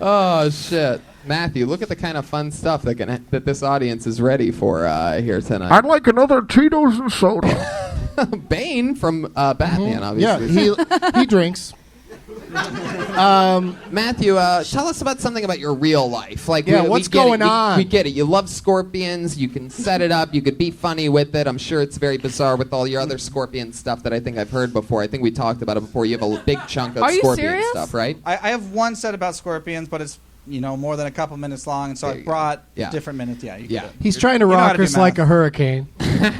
Oh, shit. Matthew, look at the kind of fun stuff that this audience is ready for here tonight. I'd like another Tito's and soda. Bane from Batman, obviously. Yeah, he drinks. Matthew, tell us about something about your real life. Like, Yeah, we what's get it. going on? We get it. You love scorpions. You can set it up. You could be funny with it. I'm sure it's very bizarre with all your other scorpion stuff that I think I've heard before. I think we talked about it before. You have a big chunk of Are you scorpion serious? stuff, right? I have one set about scorpions, but it's more than a couple minutes long, and so There I you brought go. Yeah. different minutes. Yeah, you Yeah. get it. He's trying to You know how rock to do us like math. a hurricane.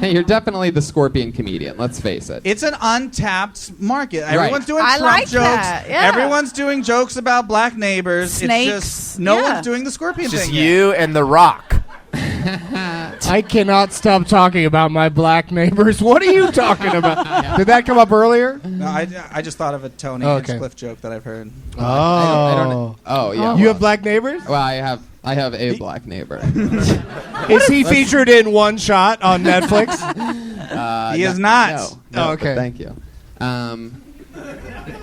You're definitely the scorpion comedian. Let's face it. It's an untapped market. Everyone's doing I Trump like jokes. that, yeah. Everyone's doing jokes about black neighbors. Snakes. It's just no Yeah. one's doing the scorpion Just thing. yet. you and The Rock. I cannot stop talking about my black neighbors. What are you talking about? Did that come up earlier? No, I just thought of a Tony Okay. Hinchcliffe joke that I've heard. I don't. Oh yeah. You have black neighbors? Well, I have a black neighbor. Is he featured in One Shot on Netflix? He is not. No, Oh, okay. but thank you.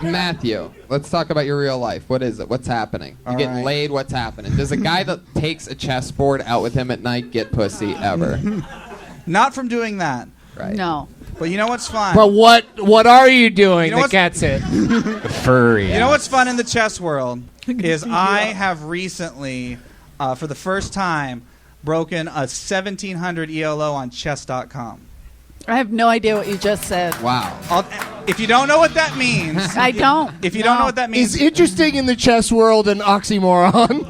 Matthew, let's talk about your real life. What is it? What's happening? You All getting right. laid? What's happening? Does a guy that takes a chessboard out with him at night get pussy ever? Not from doing that. Right. No. But you know what's fun? But what are you doing You know that what's- gets it? Furry. You know what's fun in the chess world is I have recently, for the first time, broken a 1700 ELO on chess.com. I have no idea what you just said. Wow. If you don't know what that means, I don't. if you don't know what that means, Is interesting in the chess world an oxymoron?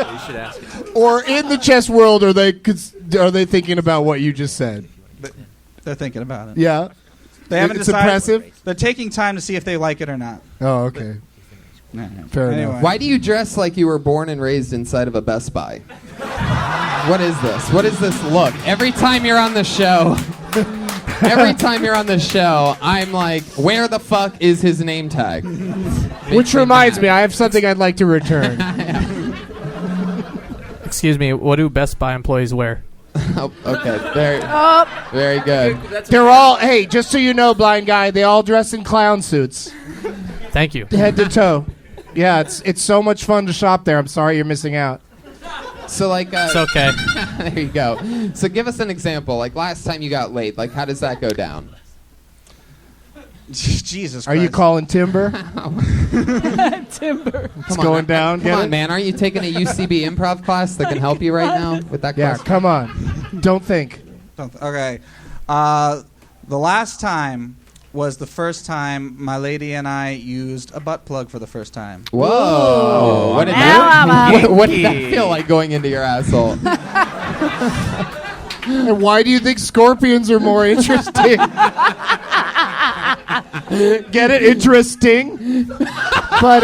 You should ask it. or in the chess world, are they thinking about what you just said? they're thinking about it. Yeah. They haven't It's decided. impressive? They're taking time to see if they like it or not. Oh, okay. Fair Anyway. enough. Why do you dress like you were born and raised inside of a Best Buy? What is this? What is this look? Every time you're on the show, I'm like, where the fuck is his name tag? Which reminds me, I have something I'd like to return. Excuse me, what do Best Buy employees wear? Oh, okay, very, Oh, very good. They're all, hey, just so you know, blind guy, they all dress in clown suits, Thank you. head to toe. Yeah, it's so much fun to shop there. I'm sorry you're missing out. So like, It's okay. there you go. So give us an example. Like last time you got laid, like how does that go down? Jesus Christ. Are you calling timber? timber. It's going down. Come Get on, it? man. Aren't you taking a UCB improv class that can help you right now with that Yeah, question? come on. Don't think. Okay. The last time was the first time my lady and I used a butt plug for the first time. Whoa! What did what did that feel like going into your asshole? And why do you think scorpions are more interesting? Get it? Interesting. But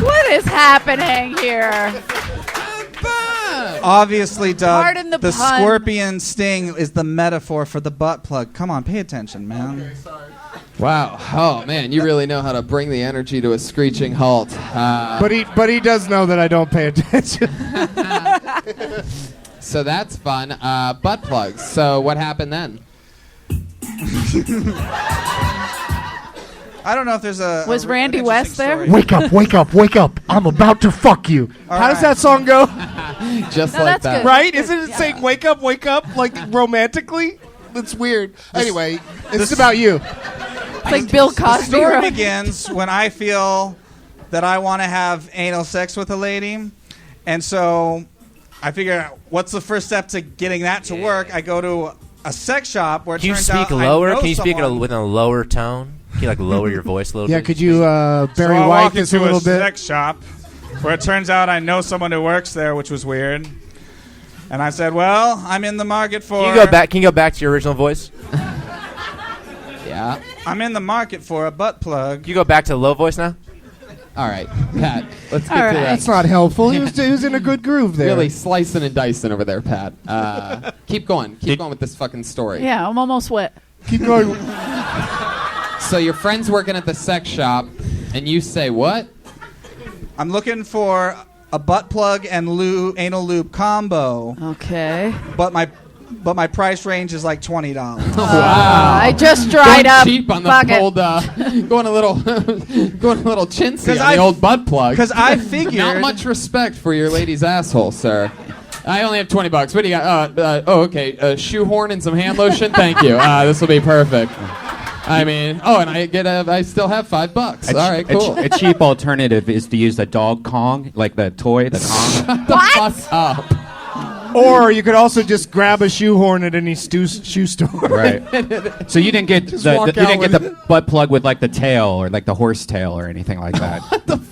What is happening here? Obviously, Doug, Pardon the the pun. scorpion sting is the metaphor for the butt plug. Come on, pay attention, man. Okay, sorry. Wow. Oh man, you really know how to bring the energy to a screeching halt. But he does know that I don't pay attention. So that's fun. Butt plugs. So what happened then? I don't know if there's a. Was Randy West there? Wake up, wake up, wake up. I'm about to fuck you. How does that song go? Just No, like that's that. good. Right? Isn't it saying wake up, like romantically? That's weird. Anyway, it's about you. It's like Bill The Cosby. story right? begins when I feel that I want to have anal sex with a lady, and so I figure, what's the first step to getting that to work? I go to a sex shop where it Can you turns speak out I lower? know Can you speak someone. with a lower tone? Can you like lower your voice a little Yeah, bit? could you Barry So I White walk this a into little bit? sex shop where it turns out I know someone who works there, which was weird. And I said, "Well, I'm in the market for." Can you go back? Can you go back to your original voice? Yeah. I'm in the market for a butt plug. Can you go back to the low voice now? All right, Pat. Let's get All to right. that. That's not helpful. He was in a good groove there. Really slicing and dicing over there, Pat. Keep going. Keep going with this fucking story. Yeah, I'm almost wet. Keep going. So your friend's working at the sex shop, and you say what? I'm looking for a butt plug and anal lube combo, Okay. but my price range is like $20. Wow. I just dried Going up. cheap on the Fuck it. old, going a little, going a little chintzy 'Cause on the I- old butt plug. Because I figured. Not much respect for your lady's asshole, sir. I only have $20. What do you got? Okay. A shoehorn and some hand lotion. Thank you. This will be perfect. I mean, and I still have $5. All right, cool. A cheap alternative is to use the dog Kong, like the toy, the Kong. What? Fuck up. Or you could also just grab a shoehorn at any shoe store. Right. So you didn't get the butt plug with like the tail or like the horse tail or anything like that.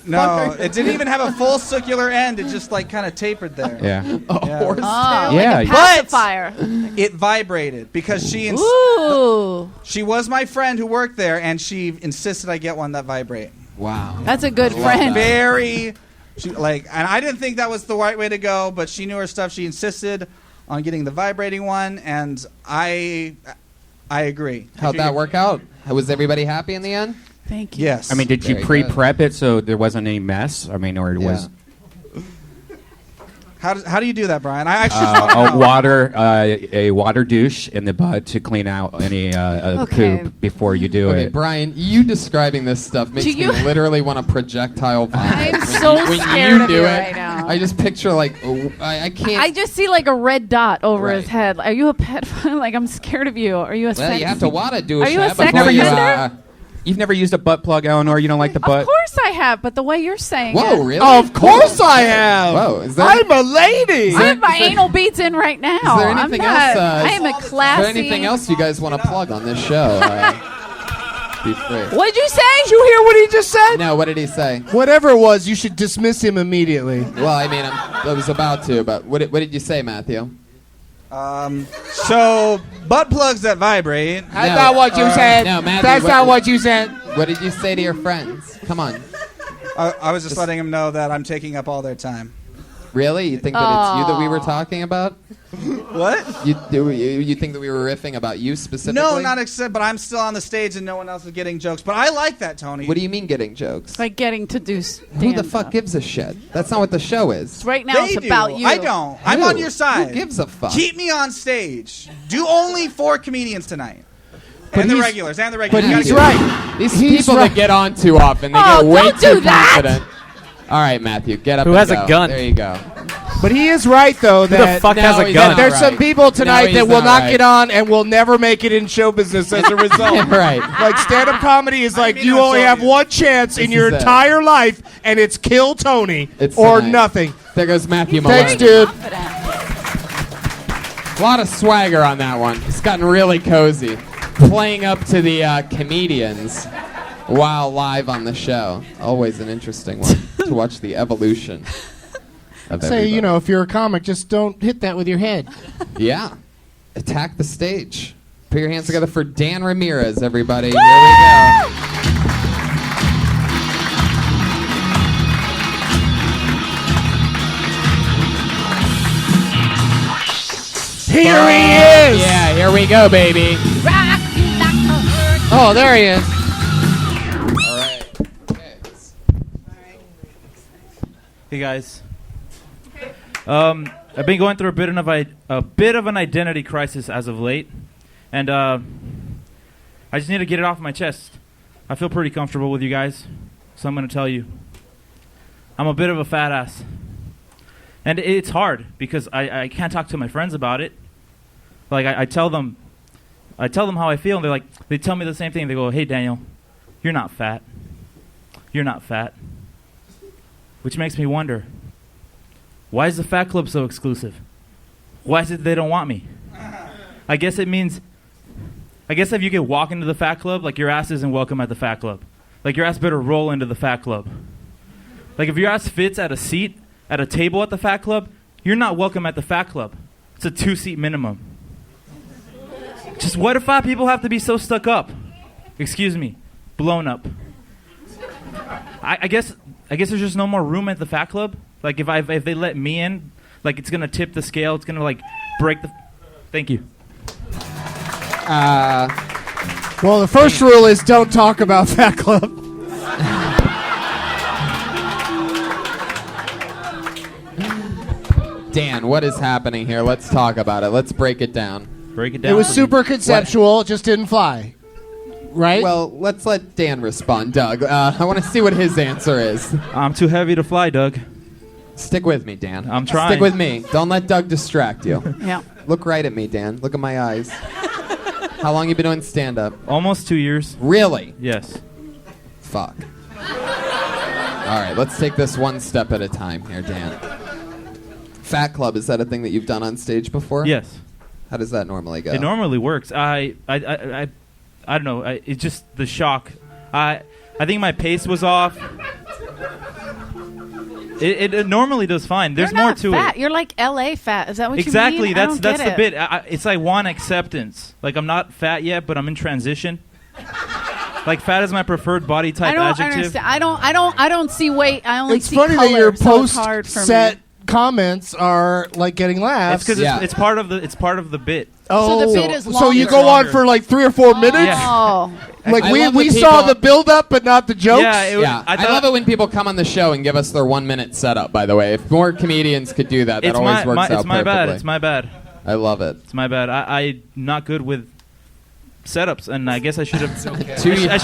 No, it didn't even have a full circular end. It just like kind of tapered there. Yeah. Yeah. Horse Oh, Yeah. like a But- pacifier. It vibrated because she Ooh. she was my friend who worked there, and she insisted I get one that vibrate. Wow. That's a good love friend. that. Very, and I didn't think that was the right way to go, but she knew her stuff. She insisted on getting the vibrating one, and I agree. How'd that work out? Was everybody happy in the end? Thank you. Yes. I mean, did you Very pre-prep it so there wasn't any mess? I mean, or it was How do you do that, Brian? I actually just wanna know. a water douche in the butt to clean out any Okay. poop before you do Okay, it. Brian, you describing this stuff makes Do you- me literally want to projectile vomit. I'm so when scared you of do you it, right now. I just picture like I can't. I just see like a red dot over his Right. head. Are you a pedophile? Like, I'm scared of you. Are you a well, you have to water douche. Are you a that sex before you, offender? You've never used a butt plug, Eleanor? You don't like the Of butt? course I have, but the way you're saying Whoa, it. really? Of course I have. Whoa, is there? I'm a lady. I have my anal beads in right now. Is there anything I'm not, else? I am a Is classy. there anything else you guys want to plug on this show? Be free. What'd you say? Did you hear what he just said? No, what did he say? Whatever it was, you should dismiss him immediately. Well, I mean, I was about to, but what did you say, Matthew? So butt plugs that vibrate. That's not what you said. No, Matthew, That's not what you said. What did you say to your friends? Come on. I was just letting them know that I'm taking up all their time. Really? You think that it's you that we were talking about? What? You think that we were riffing about you specifically? No, not except. But I'm still on the stage and no one else is getting jokes. But I like that, Tony. What do you mean getting jokes? Like getting to do Who stand the fuck gives a shit? That's not what the show is. Right now They it's do. about you. I don't. I'm Who? on your side. Who gives a fuck? Keep me on stage. Do only 4 comedians tonight. But And the he's- regulars. But You he's gotta get- right. These He's people right. that get on too often, they Oh, get way don't too do that! confident. All right, Matthew, get up. Who and has a go. gun? There you go. But he is right, though, Who the that fuck has No, a he's gun? not there's right. some people tonight No, that he's will not right. get on and will never make it in show business as a result. Right. Like stand-up comedy is like mean you to only insult have you. one chance in This your is it. entire life, and it's kill Tony It's or tonight. nothing. There goes Matthew Maloney. Thanks, dude. A lot of swagger on that one. It's gotten really cozy. playing up to the comedians while live on the show. Always an interesting one to watch the evolution of Say, everybody. you know, if you're a comic, just don't hit that with your head. Yeah. Attack the stage. Put your hands together for Dan Ramirez, everybody. Here we go. Here he is! Yeah, here we go, baby. Oh, there he is. All right. Okay. Hey guys. I've been going through a bit of an identity crisis as of late, and I just need to get it off my chest. I feel pretty comfortable with you guys, so I'm going to tell you. I'm a bit of a fat ass, and it's hard because I can't talk to my friends about it. Like I tell them how I feel, and they tell me the same thing. They go, "Hey Daniel, you're not fat. You're not fat," which makes me wonder. Why is the Fat Club so exclusive? Why is it they don't want me? I guess if you could walk into the Fat Club, like your ass isn't welcome at the Fat Club. Like your ass better roll into the Fat Club. Like if your ass fits at a seat, at a table at the Fat Club, you're not welcome at the Fat Club. It's a 2-seat minimum. Just why do fat people have to be so stuck up? Excuse me, blown up. I guess there's just no more room at the Fat Club. Like if they let me in, like it's gonna tip the scale. It's gonna like break the. Thank you. Well, the first rule is don't talk about Fat Club. Dan, what is happening here? Let's talk about it. Let's break it down. Break it down. It was super conceptual. It just didn't fly. Right? Well, let's let Dan respond, Doug. I want to see what his answer is. I'm too heavy to fly, Doug. Stick with me, Dan. I'm trying. Stick with me. Don't let Doug distract you. Yeah. Look right at me, Dan. Look at my eyes. How long you been doing stand-up? Almost 2 years. Really? Yes. Fuck. All right, let's take this one step at a time here, Dan. Fat Club, is that a thing that you've done on stage before? Yes. How does that normally go? It normally works. I don't know. It's just the shock. I think my pace was off. It normally does fine. There's You're more not to fat. it. You're like LA fat. Is that what Exactly. you mean? That's the bit. It's like one acceptance. Like I'm not fat yet, but I'm in transition. Like fat is my preferred body type I don't adjective. understand. I don't see weight. I only It's see funny color, that your so it's hard for post-set me. comments are like getting laughs. It's because it's part of the bit. Oh, So the bit is so you longer. go on for like 3 or 4 minutes? Oh. Like I we love the saw people- the build-up, but not the jokes? Yeah, I love it when people come on the show and give us their 1-minute setup, by the way. If more comedians could do that, that always works out It's my bad. perfectly. It's my bad. I love it. It's my bad. I'm not good with setups, and I guess I should have. I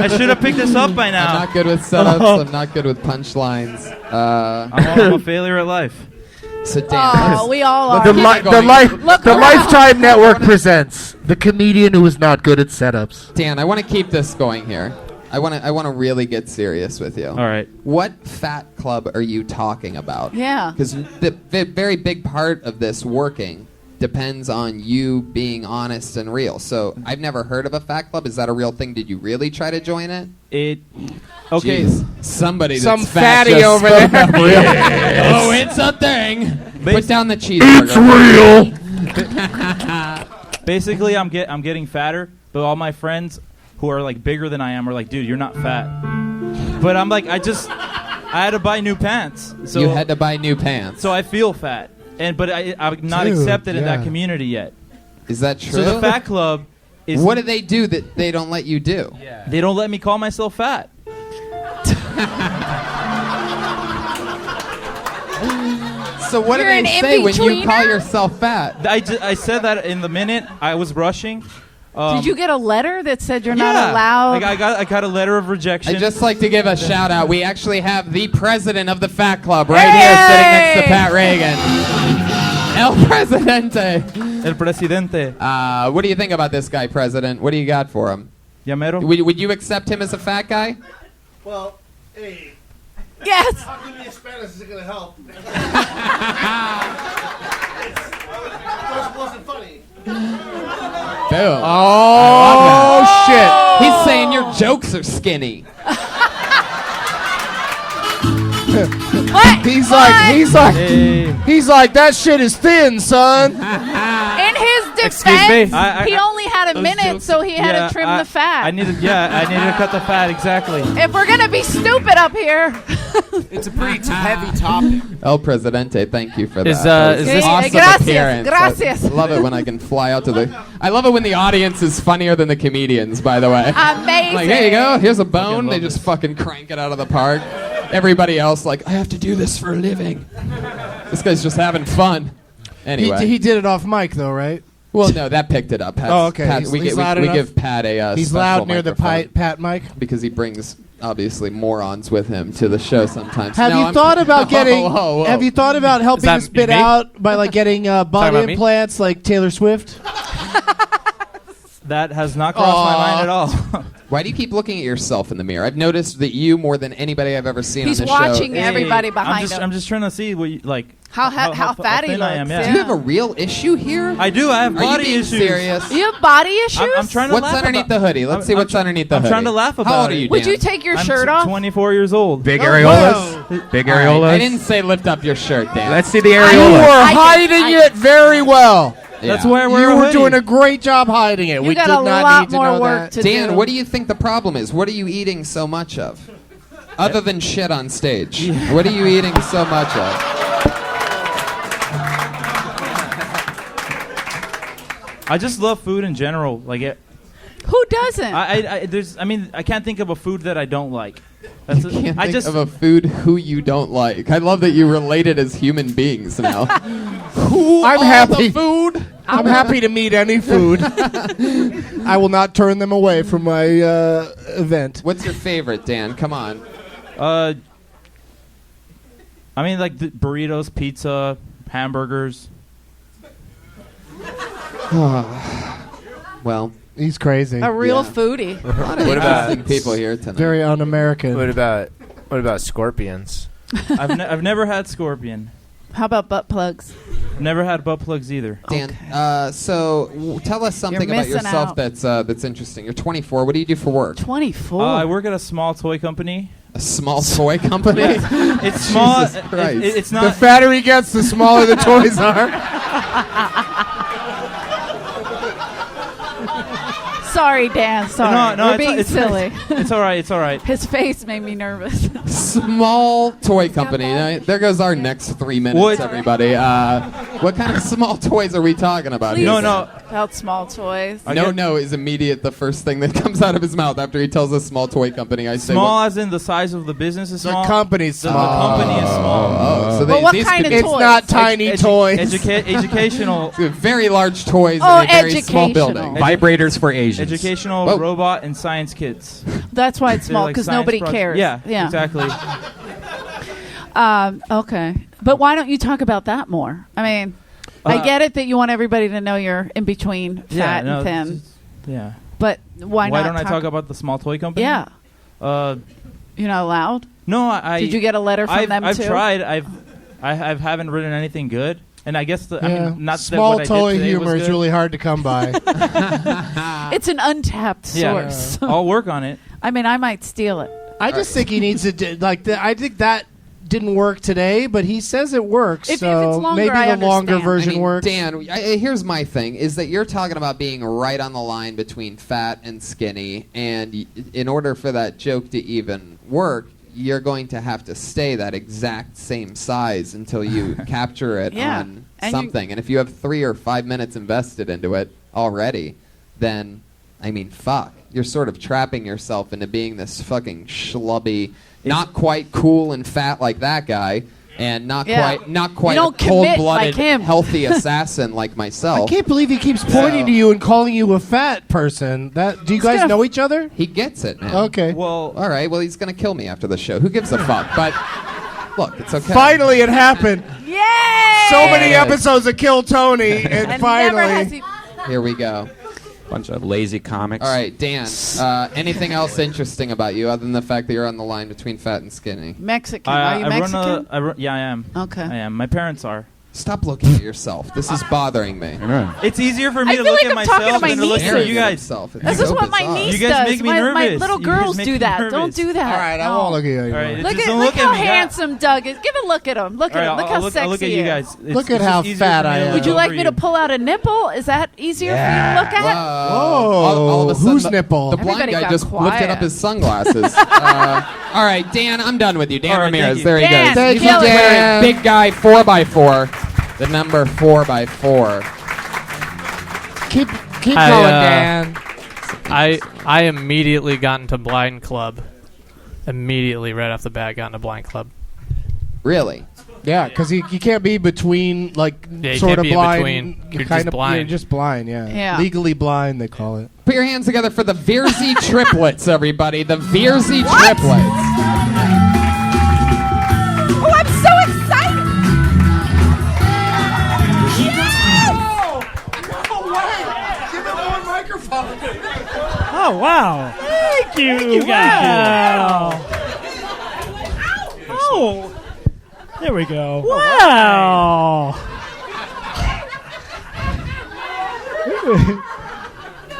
should have picked this up by now. I'm not good with setups. I'm not good with punchlines. I'm a failure at life. So Dan, Oh, we all are. The Look around. Lifetime Network presents the comedian who is not good at setups. Dan, I want to keep this going here. I want to really get serious with you. All right. What Fat Club are you talking about? Yeah. Because the very big part of this working depends on you being honest and real. So I've never heard of a Fat Club. Is that a real thing? Did you really try to join it? Okay. Jeez. Somebody that's Some fat fatty just over spoke there. up real. Yes. Oh, it's a thing. Put down the cheeseburger. Basically, I'm getting fatter, but all my friends who are like bigger than I am are like, dude, you're not fat. But I'm like, I had to buy new pants. So You had to buy new pants. So I feel fat, but I'm not Dude, accepted in that yeah. community yet. Is that true? So the Fat Club is. What do they do that they don't let you do? They don't let me call myself fat. So what You're do an they say when you call in-betweener? yourself fat? I said that in the minute I was rushing. Did you get a letter that said you're not Yeah. allowed? I got a letter of rejection. I'd just like to give a shout out. We actually have the president of the Fat Club right here sitting next to Pat Reagan. El Presidente. El Presidente. What do you think about this guy, President? What do you got for him? Yamero? Would you accept him as a fat guy? Well, hey. Yes. Talking to me in Spanish isn't going to help. wasn't funny. Boom. Oh, shit. He's saying your jokes are skinny. He's like, that shit is thin, son. In his Excuse defense, me. he only had a minute, so he had to trim the fat. I needed to cut the fat, exactly. If we're gonna be stupid up here, It's a pretty heavy topic. El Presidente, thank you for that. Is That was this- awesome Gracias, appearance. gracias. I love it when I can fly out to the. I love it when the audience is funnier than the comedians. By the way, amazing. like, here you go. Here's a bone. love They just fucking crank it out of the park. Everybody else, like, I have to do this for a living. This guy's just having fun. Anyway, He did it off mic, though, right? well, no, that picked it up. Pat's, Oh, okay. Pat, He's we loud we enough? give Pat a. He's special loud near the microphone Pat mic. because he brings obviously morons with him to the show sometimes. Have No, you I'm- thought about getting? Whoa. Have you thought about helping that to spit me? out by like getting butt about me? implants like Taylor Swift? That has not crossed my mind at all. Why do you keep looking at yourself in the mirror? I've noticed that you, more than anybody I've ever seen He's on the watching show, everybody behind him. I'm just trying to see what you, like How fat he thin I looks. am. Yeah. Do you have a real issue here? I do. I have Are you body being issues. serious? You have body issues? I'm trying to What's laugh underneath about- the hoodie? Let's see what's underneath the I'm hoodie. trying to laugh about How old are it. you, Would Dan? you take your I'm shirt off? 24 years old. Big Oh, areolas. Big All right, areolas. I didn't say lift up your shirt, Dan. Let's see the You areolas. were I hiding it very well. That's Yeah. why I wear You a were hoodie. doing a great job hiding it. You We got did a not lot need to more know work that. to Dan, do. what do you think the problem is? What are you eating so much of? Other than shit on stage. What are you eating so much of? I just love food in general. Like it. Who doesn't? I can't think of a food that I don't like. That's I can't think of a food who you don't like. I love that you relate it as human beings now. Who I'm are happy. the food? I'm happy to meet any food. I will not turn them away from my event. What's your favorite, Dan? Come on. I mean, like the burritos, pizza, hamburgers. Well, He's crazy. a real Yeah. foodie. a lot of What about- interesting people here tonight. Very un-American. What about scorpions? I've never had scorpion. How about butt plugs? Never had butt plugs either. Dan, tell us something You're about missing yourself out. that's interesting. You're 24. What do you do for work? 24. I work at a small toy company. A small toy company? It's small. Jesus Christ. It's The not. fatter he gets, the smaller the toys are. Sorry, Dan. Sorry. No, We're it's- being it's- silly. It's all right. It's all right. His face made me nervous. Small toy company. There goes our next 3 minutes, What? everybody. What kind of small toys are we talking about Please. here? No. About small toys. No is immediate the first thing that comes out of his mouth after he tells us small toy company. I say, Small what- as in the size of the business is The small. company's The small. company is small. Oh, so Well, what these kind could of be It's toys? not tiny toys. Educational. very large toys Oh, in a very small educational. building. Vibrators for Asians. Educational Whoa. robot and science kits. That's why it's They're small, like because science nobody projects. cares. Yeah, exactly. Okay. But why don't you talk about that more? I mean, I get it that you want everybody to know you're in between fat and thin. Yeah. But why not don't I talk about the small toy company? Yeah. Uh, You're not allowed? no, I. Did you get a letter from them I've too? tried. I haven't written anything good, and I guess I Yeah. mean not Small that what toy I did today humor was is good. really hard to come by. It's an untapped source. I'll work on it. I mean, I might steal it. I just think he needs to I think that didn't work today, but he says it works. If so it's longer, maybe I the longer understand. version I mean, works. Dan, here's my thing: is that you're talking about being right on the line between fat and skinny, and in order for that joke to even work, you're going to have to stay that exact same size until you capture it Yeah. on And something. And if you have 3 or 5 minutes invested into it already, then I mean, fuck, you're sort of trapping yourself into being this fucking schlubby, not quite cool and fat like that guy. And not Yeah. quite You a don't commit cold-blooded, like him. healthy assassin like I myself. can't believe he keeps pointing to you and calling you a fat person. Do you guys gonna- know each other? He gets it, man. Okay. Well, All right. Well, he's gonna kill me after the show. Who gives a fuck? But look, it's okay. Finally, it happened. Yay! So many episodes of Kill Tony, and And finally. never has he... Here we go. Bunch of lazy comics. All right, Dan. Anything else interesting about you other than the fact that you're on the line between fat and skinny? Mexican. Are you Mexican? Yeah, I am. Okay. I am. My parents are. Stop looking at yourself. This is bothering me. It's easier for me I to feel look like at I'm talking to myself my than to look nieces. at you guys. This is what my niece You guys does. make me my nervous. little You guys girls make do me that. nervous. Don't do that. All right, I No. won't look at you. All right, Look just at don't look look how at me. handsome Doug is. Give a look at him. Look at him. Look how sexy I'll look at he you is. guys. Look at how fat I am. Would you like me to pull out a nipple? Is that easier for you to look at? All of a sudden, Whose the- nipple? The blind Everybody guy got just lifted quiet. up his sunglasses. All right, Dan, I'm done with you. Dan All right, Ramirez. thank you. There he Dan, goes. Thank kill you, it. Dan. Big guy, 4x4. The number 4x4. Keep going, Dan. I immediately got into Blind Club. Immediately, right off the bat, got into Blind Club. Really? Yeah, because you can't be between, like, Yeah, you sort can't of be in blind. between. You're kind just of blind. You're just blind, yeah. Yeah. Legally blind, they call it. Put your hands together for the VERZI triplets, everybody. The VERZI triplets. Oh, I'm so excited! Oh, wow. Thank you. Wow. Oh. There we go. Wow.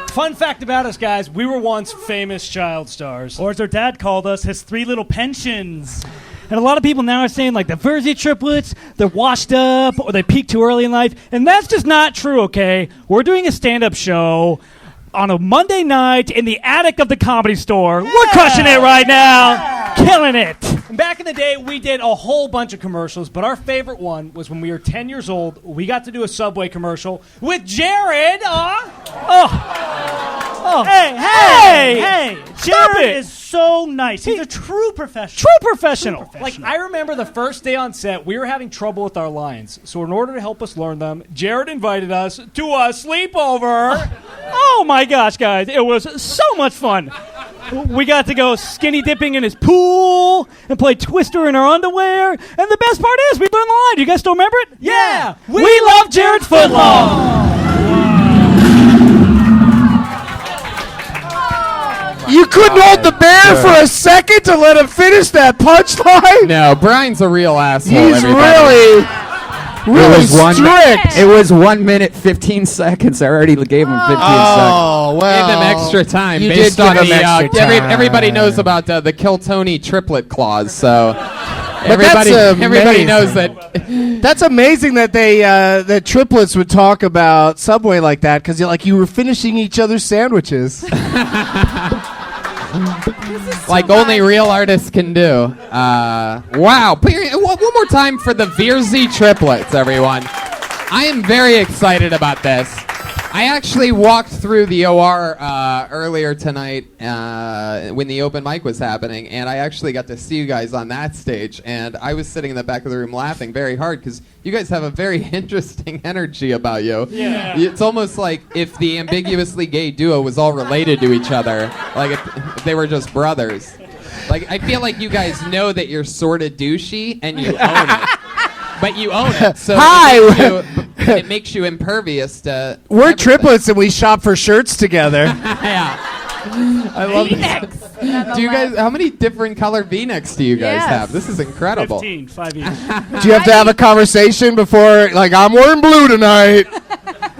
Fun fact about us, guys, we were once famous child stars. Or as our dad called us, his three little pensions. And a lot of people now are saying, like, the VERZI triplets, they're washed up, or they peaked too early in life. And that's just not true, okay? We're doing a stand-up show on a Monday night in the attic of the Comedy Store. We're crushing it right now. Killing it. And back in the day, we did a whole bunch of commercials, but our favorite one was when we were 10 years old. We got to do a Subway commercial with Jared. Hey! Stop Jared it. is so nice. He's a true professional. True professional. Like, I remember the first day on set, we were having trouble with our lines. So in order to help us learn them, Jared invited us to a sleepover. Oh my gosh, guys. It was so much fun. We got to go skinny dipping in his pool and play Twister in our underwear. And the best part is we learned the line. You guys still remember it? Yeah. We love Jared's footlong. You couldn't hold the bear for a second to let him finish that punchline? No, Brian's a real asshole. He's everybody. really strict. It was 1 minute 15 seconds. I already gave him 15 seconds. Oh, well. Give them extra time. You based did on give the, him extra time. everybody knows about the Kill Tony triplet clause, so But everybody knows that. That's amazing that they that triplets would talk about Subway like that because you were finishing each other's sandwiches. Like only real artists can do. Wow. Put one more time for the VERZI triplets, everyone. I am very excited about this. I actually walked through the OR earlier tonight when the open mic was happening, and I actually got to see you guys on that stage, and I was sitting in the back of the room laughing very hard because you guys have a very interesting energy about you. Yeah. It's almost like if the ambiguously gay duo was all related to each other, like if they were just brothers. Like I feel like you guys know that you're sort of douchey, and you own it. But you own it, so it makes you impervious to. We're everything. triplets and we shop for shirts together. Yeah. I love V-necks. Do you guys? How many different color V-necks do you guys Yes. have? This is incredible. 15, 5 each. Do you have to have a conversation before, like, I'm wearing blue tonight,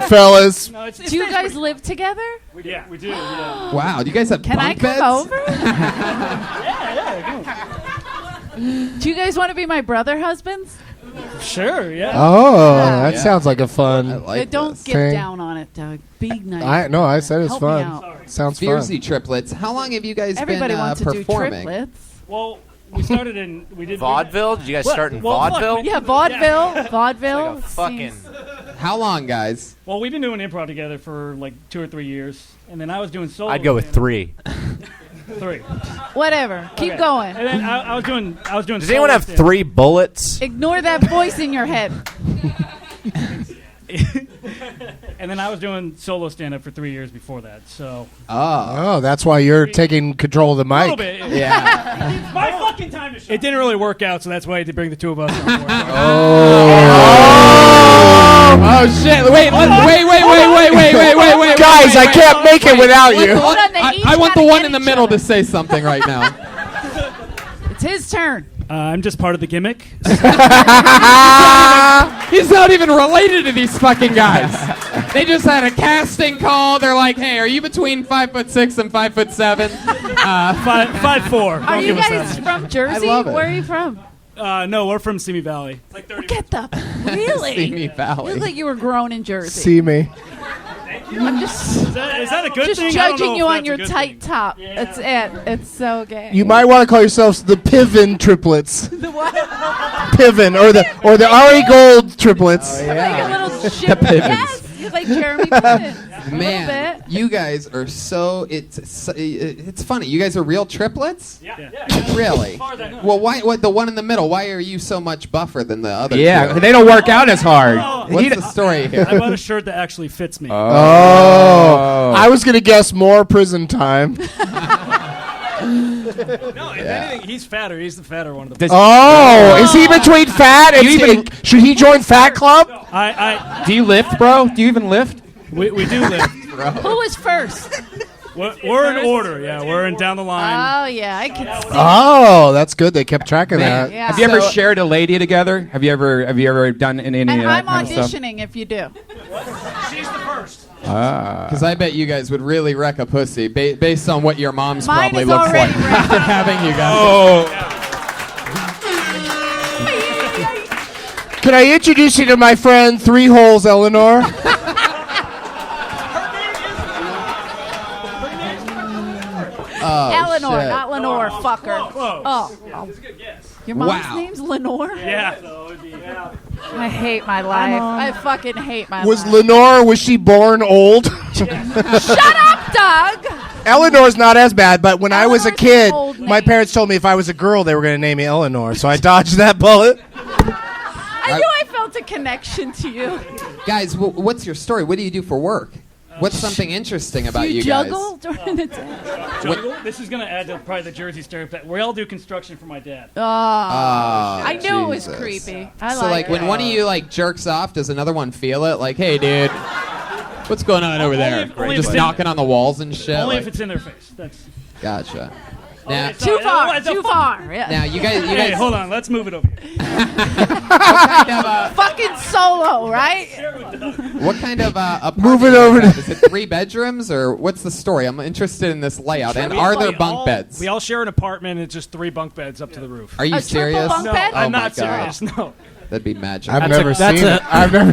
fellas? No, Do you guys live together? Yeah, we do. Yeah. Wow. Do you guys have Can I bunk come beds? over? Do you guys want to be my brother husbands? Sure, yeah. Oh, that Yeah. sounds like a fun. I like Don't this. get thing. down on it, Doug. Be nice. I said it's Help me fun. out. Sounds fun. VERZI triplets. How long have you guys Everybody been wants to do performing? triplets. Well, we started in we did Vaudeville? Did you guys What? start in Well, fuck, vaudeville? Yeah, vaudeville. Vaudeville. Like a fucking. How long, guys? Well, we've been doing improv together for like 2 or 3 years, and then I was doing solo. I'd go with stand-up. 3. 3. Whatever. Keep Okay. going. And then I was doing. Does solo anyone have stand-up. 3 bullets? Ignore that voice in your head. And then I was doing solo stand-up for 3 years before that. So Oh, that's why you're taking control of the a little mic. bit. Yeah. It's my fucking time to shine. It didn't really work out, so that's why I had to bring the two of us on board. Oh shit! Wait! Wait! Guys, I can't make it without you. Hold on, they each I want the gotta one get in the each middle other. to say something right now. It's his turn. I'm just part of the gimmick. He's not even related to these fucking guys. They just had a casting call. They're like, "Hey, are you between 5'6" and 5'7"?" 5'4". Are you guys from Jersey? I love it. Where are you from? No, we're from Simi Valley. Get the really? Simi Valley. You look like you were grown in Jersey. See me. I'm just. Is that a good just thing? I don't know judging if you on that's a your good tight top. That's it. It's so gay. You might want to call yourselves the Piven triplets. The what? Piven or the Ari Gold triplets. Like a little ship. Yes, you're like Jeremy Piven. Man, you guys are so it's funny. You guys are real triplets? Yeah. Really? Well, why? What the one in the middle? Why are you so much buffer than the other? Yeah, two? they don't work out as hard. What's the story here? I bought a shirt that actually fits me. Oh, I was gonna guess more prison time. No, if anything, he's fatter. He's the fatter one of the. Is he between fat and should he join Fat Club? Do you lift, bro? Do you even lift? We do lift. Who was first? We're in order. Yeah, we're in down the line. Oh yeah, I can see. Oh, that's good. They kept track of that. Yeah. Have you ever shared a lady together? Have you ever done any And of that I'm kind of stuff? auditioning if you do. She's the first. Because I bet you guys would really wreck a pussy based on what your mom's Mine probably is looks already like wrecked. after having you guys. Can I introduce you to my friend Three Holes Eleanor? Eleanor, shit. not Lenore, fucker. Oh. Your mom's Wow. name's Lenore? Yeah. I hate my life. I fucking hate my Was life. Lenore, was she born old? Shut up, Doug! Eleanor's not as bad, but when I was a Eleanor's kid, an old my name. parents told me if I was a girl, they were going to name me Eleanor, so I dodged that bullet. I knew I felt a connection to you. Guys, what's your story? What do you do for work? What's something interesting about Do you you juggle guys? during the day? Juggle? This is going to add to probably the Jersey stereotype. We all do construction for my dad. Oh, Oh, I knew it was Jesus. creepy. I So like when one of you like jerks off, does another one feel it? Like, hey, dude, what's going on over there? only if Just it's knocking on the walls and shit. Only like- if it's in their face. That's Gotcha. Now, Too far, too far. Yeah. now you guys, Hey, hold on. Let's move it over here. Fucking solo, right? what kind of apartment Move it over is to- that? Is it 3 bedrooms or what's the story? I'm interested in this layout. And are there bunk beds? We all share an apartment. It's just 3 bunk beds up to the roof. Are you A triple serious? bunk No, bed? I'm Oh my not God. serious. No. That'd be magic. I've never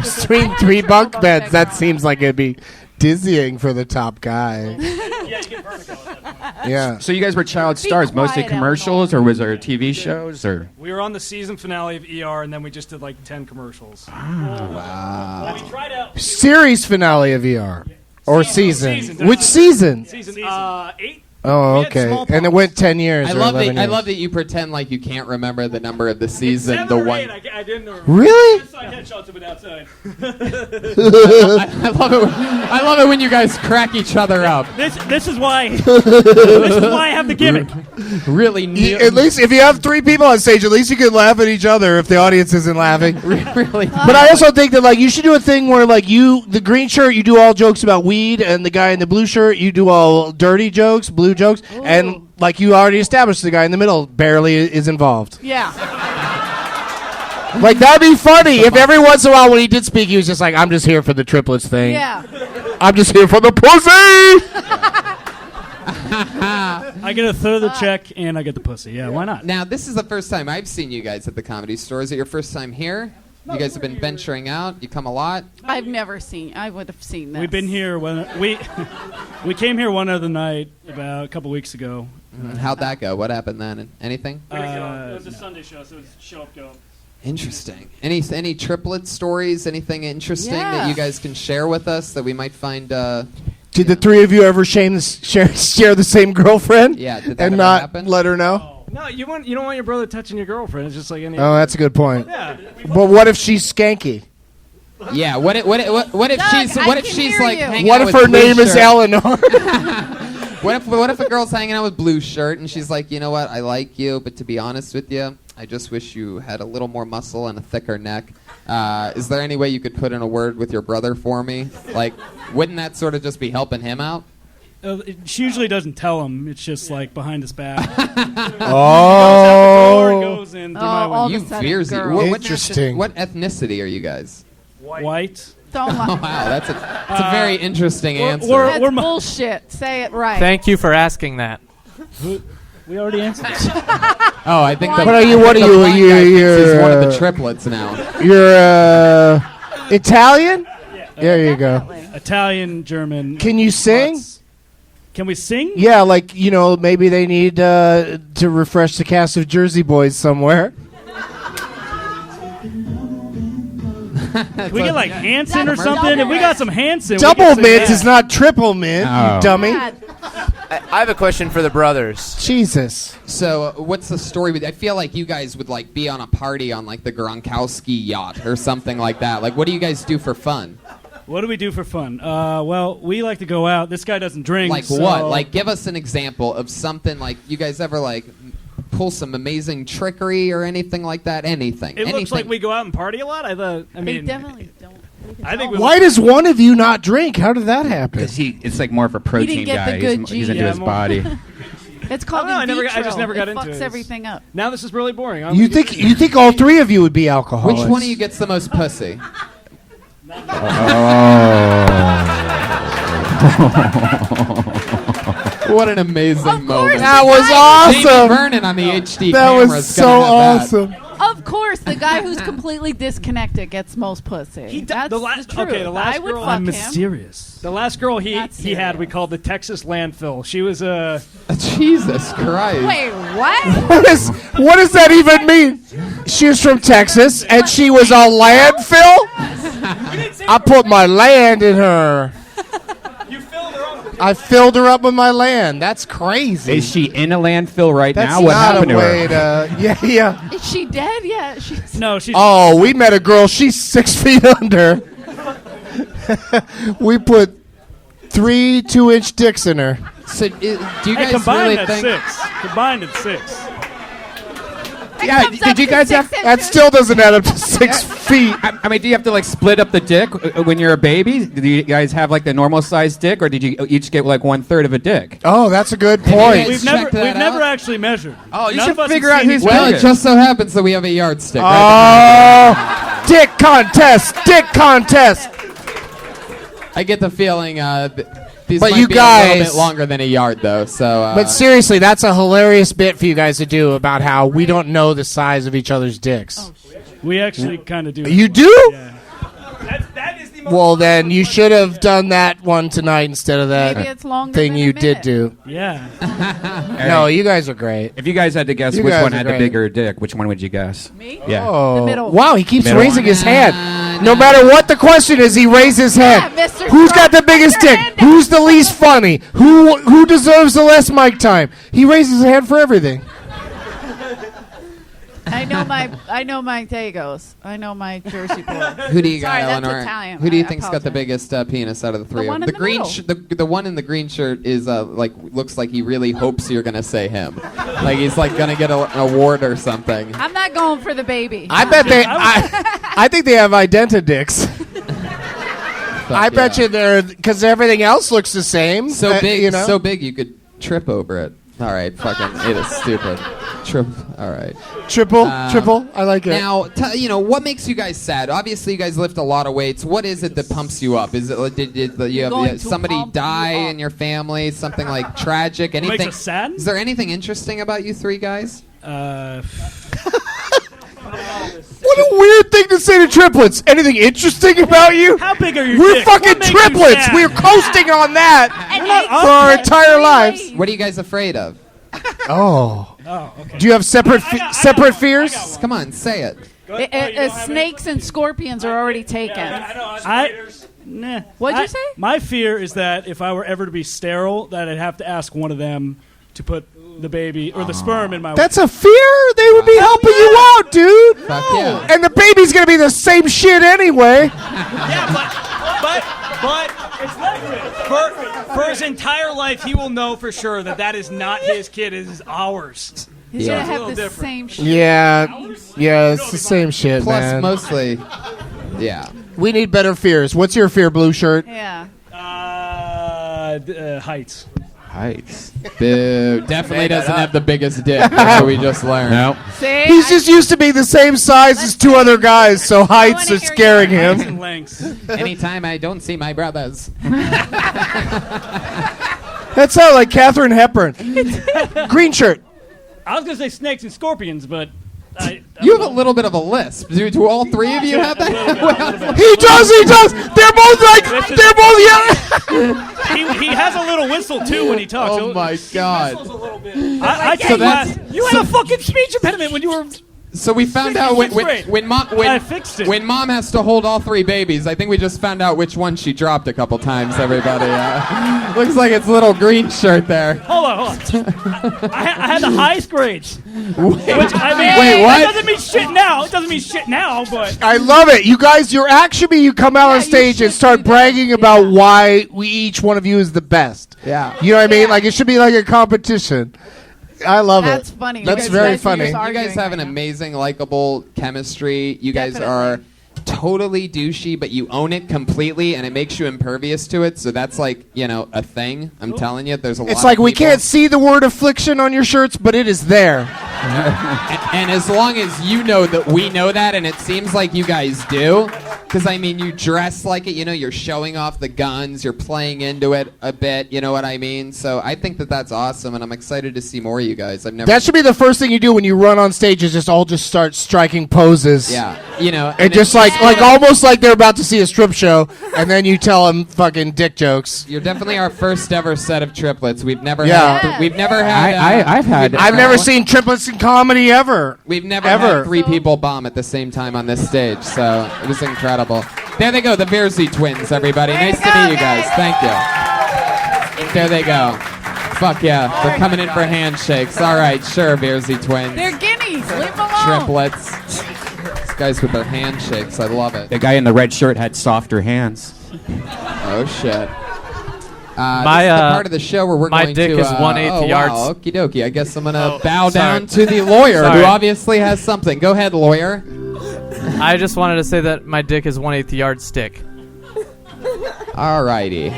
seen 3 bunk beds. That seems like it'd be dizzying for the top guy. Yeah, you get vertigo at that point. Yeah. So you guys were child stars, mostly quiet, commercials, or was there TV shows, or? We were on the season finale of ER, and then we just did like 10 commercials. Wow. We tried out Series finale of ER. Or season. Season, Which season? season 8. Oh, We had okay. small And it went 10 years. I or love 11 that. I years. love that you pretend like you can't remember the number of the season. 7 The or one. 8, I didn't know. Really? I headshots of it outside. I love it. I love it when you guys crack each other up. This is why. This is why I have the gimmick. Really. At least if you have 3 people on stage, at least you can laugh at each other if the audience isn't laughing. really. But I also think that like you should do a thing where like you, the green shirt, you do all jokes about weed, and the guy in the blue shirt, you do all dirty jokes, blue jokes, and like you already established, the guy in the middle barely is involved. Yeah. Like that'd be funny if every once in a while when he did speak, he was just like, "I'm just here for the triplets thing. Yeah. I'm just here for the pussy." I get a third of the check, and I get the pussy. Yeah, why not? Now, this is the first time I've seen you guys at the Comedy Store. Is it your first time here? You guys have been venturing out. You come a lot. I've never seen. I would have seen this. We've been here when we came here one other night about a couple weeks ago. How'd that go? What happened then? Anything? It was a Sunday show, so it was show up, go. Interesting. Any triplet stories? Anything interesting that you guys can share with us that we might find? Did the 3 of you ever share the same girlfriend? Yeah. Did that and ever not happen? let her know? No, you don't want your brother touching your girlfriend. It's just like any. Oh, that's a good point. Yeah. But what if she's skanky? Yeah. What if she's I can she's hear like you. hanging What out if with her blue name is shirt? Eleanor? What if a girl's hanging out with blue shirt and she's like, you know what, I like you, but to be honest with you, I just wish you had a little more muscle and a thicker neck. Is there any way you could put in a word with your brother for me? Like, wouldn't that sort of just be helping him out? she usually doesn't tell him. It's just like behind his back. Oh. Goes in through my window. You VERZI. Interesting. What ethnicity are you guys? White. Don't Oh, wow, that's a very interesting answer. That's bullshit. Say it right. Thank you for asking that. We already answered. Oh, I think. What are you? What are you? He's one of the triplets now. You're Italian. There you go. Italian, German. Can you sing? Can we sing? Yeah, like maybe they need to refresh the cast of Jersey Boys somewhere. Can we get like Hanson or something? If we got some Hanson, Double mint is not triple mint, you dummy. I have a question for the brothers. Jesus. So, what's the story with? I feel like you guys would like be on a party on like the Gronkowski yacht or something like that. Like, what do you guys do for fun? What do we do for fun? Well, we like to go out. This guy doesn't drink. Like so what? Like, give us an example of something. Like, you guys ever like pull some amazing trickery or anything like that? Anything. It looks like we go out and party a lot. I mean, they definitely don't. I think. Why does one of you not drink? How did that happen? Because it's like more of a protein guy. He's into his body. It's called I in vitro. just never got into fucks it. everything up. Now this is really boring. You think all three of you would be alcoholics? Which one of you gets the most pussy? What an amazing moment. That was awesome. Jamie Vernon on the HD That camera was is so gonna have awesome. Of course, the guy who's completely disconnected gets most pussy. That's the truth. Okay, the last I would girl. fuck him. mysterious. The last girl he had, we called the Texas landfill. She was a. Jesus Christ. Wait, what? What does that even mean? She was from Texas and she was a landfill? I put my land in her. I filled her up with my land. That's crazy. Is she in a landfill right That's now? What not happened a to way her? Yeah. Is she dead? Yeah, she's. No, she's. Oh, we met a girl. She's 6 feet under. We put 3 2-inch dicks in her. So, do you guys combined really at think? 6. Combined at 6. Yeah, did you guys have? That still doesn't add up to 6 feet. I mean, do you have to like split up the dick when you're a baby? Do you guys have like the normal sized dick, or did you each get like 1/3 of a dick? Oh, that's a good point. We've never actually measured. Oh, you None should of us figure have out seen who's each Well, other. it just so happens that we have a yardstick. Oh, dick contest, dick contest. I get the feeling these But might you be a little guys- bit longer than a yard, though. So, But seriously, that's a hilarious bit for you guys to do about how we don't know the size of each other's dicks. We actually kind of do. You do? Yeah. Well, then you should have done that one tonight instead of that Maybe it's longer thing than a you did minute. do. Yeah. No, you guys are great. If you guys had to guess You which guys one are had the great. bigger dick, which one would you guess? Me? Yeah. Oh, The middle. wow, he keeps Middle raising one. his hand. No matter what the question is, he raises his hand. Yeah, Mr. Who's got the Trump, biggest put your dick? hand down. Who's the least funny? Who deserves the less mic time? He raises his hand for everything. I know my Tagos. I know my Jersey boy. who do you Sorry, got, that's Eleanor? Italian. Who do you I think's got the apologize. biggest penis out of the three one of them? in the middle. The one in the green shirt is like looks like he really hopes you're gonna say him. Like he's like gonna get an award or something. I'm not going for the baby. I bet they. I think they have identidicts. I bet you they're because everything else looks the same. So big, you know. so big you could trip over it. All right, fucking, it is stupid. All right. Triple. I like it. Now, what makes you guys sad? Obviously, you guys lift a lot of weights. What is it that pumps you up? Is it did you Going have to somebody pump die you up. in your family? Something like tragic? Anything? Makes us sad? Is there anything interesting about you three guys? What a weird thing to say to triplets. Anything interesting about you? How big are your We're dicks? fucking What makes you triplets. sad? We're coasting on that And for our entire lives. What are you guys afraid of? Oh. Oh, okay. Do you have separate fears? Come on, say it. Snakes and scorpions are already taken. Nah. What'd you say? My fear is that if I were ever to be sterile, that I'd have to ask one of them to put the baby or the sperm in my. That's a fear? They would be helping you out, dude. Fuck yeah. And the baby's going to be the same shit anyway. Yeah, but it's like for his entire life, he will know for sure that is not his kid; it is ours. He's Yeah. gonna It's a have little the different. same shit. Yeah, it's the same shit, Plus, man. mostly, yeah. We need better fears. What's your fear, blue shirt? Yeah. Heights. Heights. Boo. Definitely doesn't have the biggest dick. That's what we just learned. No. See? He's just used to be the same size as two other guys, so heights are scaring Heights him. and lengths. Anytime I don't see my brothers. That sounds like Katharine Hepburn. Green shirt. I was going to say snakes and scorpions, but You have a little bit of a lisp. Do all three of you have that? He does. They're both he has a little whistle too when he talks. Oh my God. You had a fucking speech impediment when you were. So we found out when mom I fixed it. when mom has to hold all three babies. I think we just found out which one she dropped a couple times. Everybody, looks like it's little green shirt there. Hold on. I had the highest grades. Wait, Wait, what? That doesn't mean shit now. It doesn't mean shit now, but. I love it. You guys, you come out on stage and start bragging about why each one of you is the best. Yeah. You know what I mean? Like, it should be like a competition. I love it. That's funny. That's You very guys are funny. just You guys arguing have an right now. amazing, likable chemistry. You guys are totally douchey, but you own it completely, and it makes you impervious to it. So that's like, a thing. I'm telling you, there's a lot. It's like of we people. can't see the word affliction on your shirts, but it is there. And as long as you know that we know that, and it seems like you guys do, because you dress like it, you're showing off the guns, you're playing into it a bit, you know what I mean? So I think that that's awesome, and I'm excited to see more of you guys. That should be the first thing you do when you run on stage is just start striking poses. Yeah, and just like almost like they're about to see a strip show, and then you tell them fucking dick jokes. You're definitely our first ever set of triplets. We've never Yeah. had. I've never seen triplets in comedy ever. We've never had three people bomb at the same time on this stage, so it was incredible. There they go, the VERZI twins, everybody. Nice to meet you guys. Thank you. There they go. Fuck yeah, they're coming in for handshakes. All right, sure, VERZI twins. They're guineas. Leave them alone. Triplets. These guys with their handshakes, I love it. The guy in the red shirt had softer hands. Oh shit. This is the part of the show where we're my going dick to. is 1/8 yards. Wow, okie dokie. I guess I'm gonna bow sorry. down to the lawyer, Sorry. who obviously has something. Go ahead, lawyer. I just wanted to say that my dick is 1/8 yardstick. Alrighty.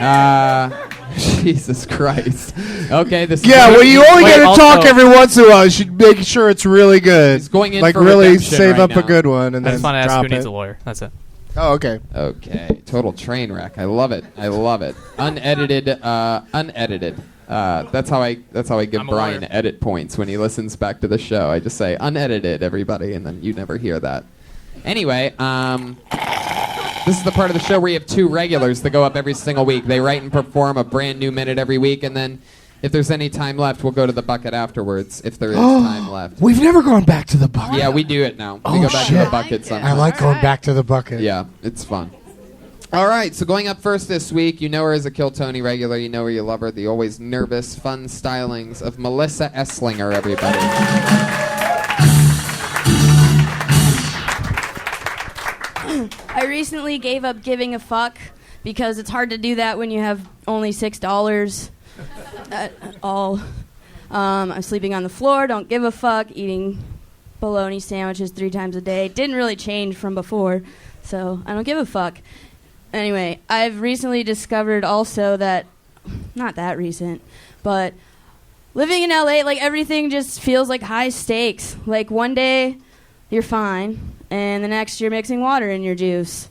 Jesus Christ. Okay, this. Yeah, well, you only get to talk also- every once in a while. You should make sure it's really good. He's going in like for really redemption save right up a now. good one and I then just want to ask drop who needs it. a lawyer. That's it. Oh, okay. Okay, total train wreck. I love it. Unedited. That's how I give I'm a Bryan lawyer. edit points when he listens back to the show. I just say unedited, everybody, and then you never hear that. Anyway, this is the part of the show where you have two regulars that go up every single week. They write and perform a brand new minute every week, and then if there's any time left, we'll go to the bucket afterwards, if there is time left. We've never gone back to the bucket. Yeah, we do it now. We Oh, go back to the shit. bucket sometimes. I like going back to the bucket. Yeah, it's fun. All right, so going up first this week, you know her as a Kill Tony regular. You know her, you love her. The always nervous, fun stylings of Melissa Esslinger, everybody. I recently gave up giving a fuck because it's hard to do that when you have only $6 at all. I'm sleeping on the floor, don't give a fuck, eating bologna sandwiches 3 times a day. Didn't really change from before, so I don't give a fuck. Anyway, I've recently discovered also that, not that recent, but living in LA, like everything just feels like high stakes. Like one day you're fine, and the next you're mixing water in your juice.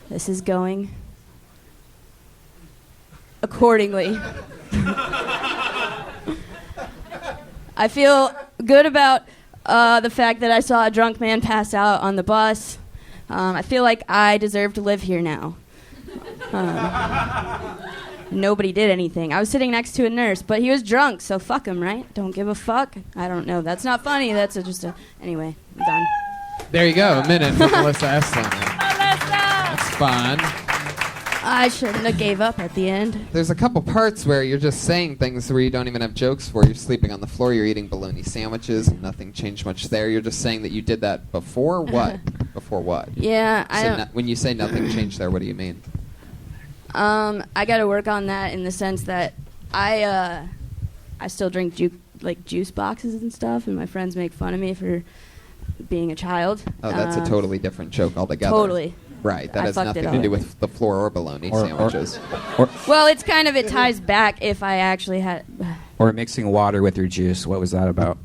This is going accordingly. I feel good about the fact that I saw a drunk man pass out on the bus. I feel like I deserve to live here now. Nobody did anything. I was sitting next to a nurse, but he was drunk, so fuck him, right? Don't give a fuck. I don't know. That's not funny. That's anyway, I'm done. There you go, a minute for Melissa Esslinger. That's fun. I shouldn't have gave up at the end. There's a couple parts where you're just saying things where you don't even have jokes for. You're sleeping on the floor, you're eating bologna sandwiches, and nothing changed much there. You're just saying that you did that before what? Before what? Yeah, I So don't. when you say nothing changed there, what do you mean? I got to work on that in the sense that I still drink juice boxes and stuff, and my friends make fun of me for being a child. Oh, that's a totally different joke altogether. Totally. Right. That I has fucked nothing it to up. do with the floor or bologna sandwiches. Well, it's kind of, it ties back if I actually had. Or mixing water with your juice. What was that about?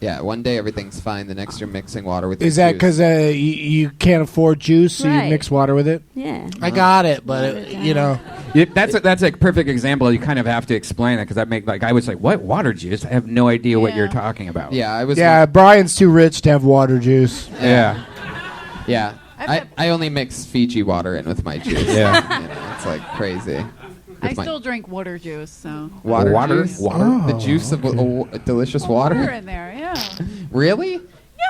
Yeah, one day everything's fine. The next you're mixing water with your Is that juice. because you can't afford juice, so Right. you mix water with it? Yeah. I got it, but you know. Yeah, that's a perfect example. You kind of have to explain it because I was like, what water juice? I have no idea what you're talking about. Yeah, I was. Yeah, Brian's too rich to have water juice. Yeah. Yeah. I only mix Fiji water in with my juice. Yeah. You know, it's like crazy. I With my- still drink water juice, so. Water juice? Oh. The juice of a delicious water? Water in there, yeah. Really?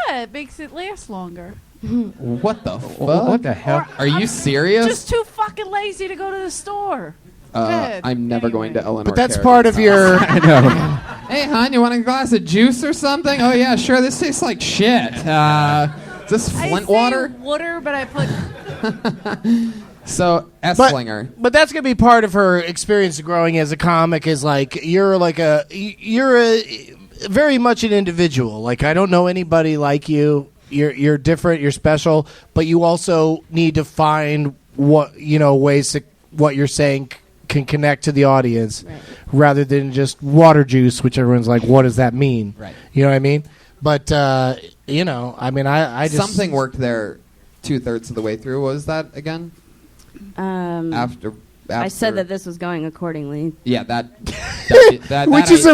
Yeah, it makes it last longer. What the fuck? What the hell? Are you serious? Just too fucking lazy to go to the store. Good. I'm never going to Eleanor But that's Kerrigan's part of your. house. I know. Hey, hon, you want a glass of juice or something? Oh, yeah, sure. This tastes like shit. Is this Flint water? Water, but I put. So, Esslinger. But that's gonna be part of her experience of growing as a comic. Is like you're very much an individual. Like I don't know anybody like you. You're different. You're special. But you also need to find ways to what you're saying can connect to the audience, rather than just water juice, which everyone's like, what does that mean? Right. You know what I mean? But I mean, I just Something worked there 2/3 of the way through. What was that again? After I said that this was going accordingly. Yeah, Which is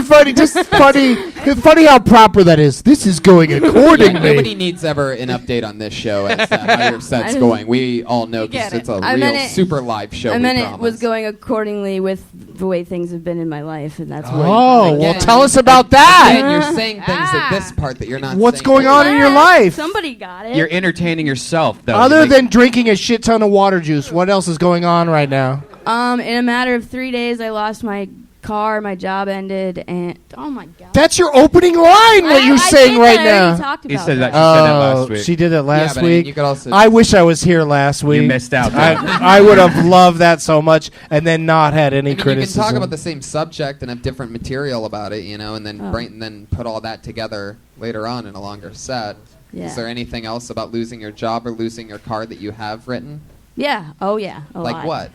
funny how proper that is. This is going accordingly. Yeah, nobody needs ever an update on this show as to how your set's going. We all know because it's a real super live show. I meant it promise. was going accordingly with the way things have been in my life, and that's why. Oh, well, tell us about that. Again, you're saying things at this part that you're not. What's saying going on in your life? Somebody got it. You're entertaining yourself, though. Other than drinking a shit ton of water juice, what else is going on right now? In a matter of 3 days, I lost my car, my job ended, and oh my god. That's your opening line. What you're saying think right I now? already talked about He said that. that. She said that last week. She did it last but I mean, week. you could also- I wish I was here last week. You missed out. I would have loved that so much, and then not had any I mean, criticism. you can talk about the same subject and have different material about it, and then and then put all that together later on in a longer set. Yeah. Is there anything else about losing your job or losing your car that you have written? Yeah. Oh yeah. A Like lot. what?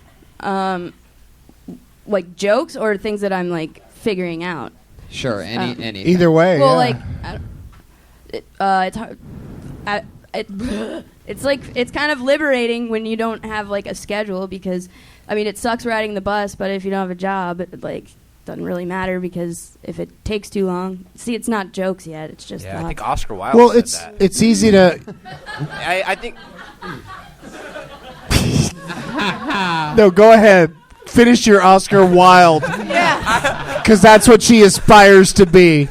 Like jokes or things that I'm like figuring out. Sure, any. Either way. Well, yeah. like, it's hard. It's like it's kind of liberating when you don't have like a schedule because, I mean, it sucks riding the bus, but if you don't have a job, it like doesn't really matter because if it takes too long. See, it's not jokes yet. It's just. Yeah, I think Oscar Wilde. Well, said it's easy to. I think. No, go ahead. Finish your Oscar Wilde. Yeah. Because that's what she aspires to be.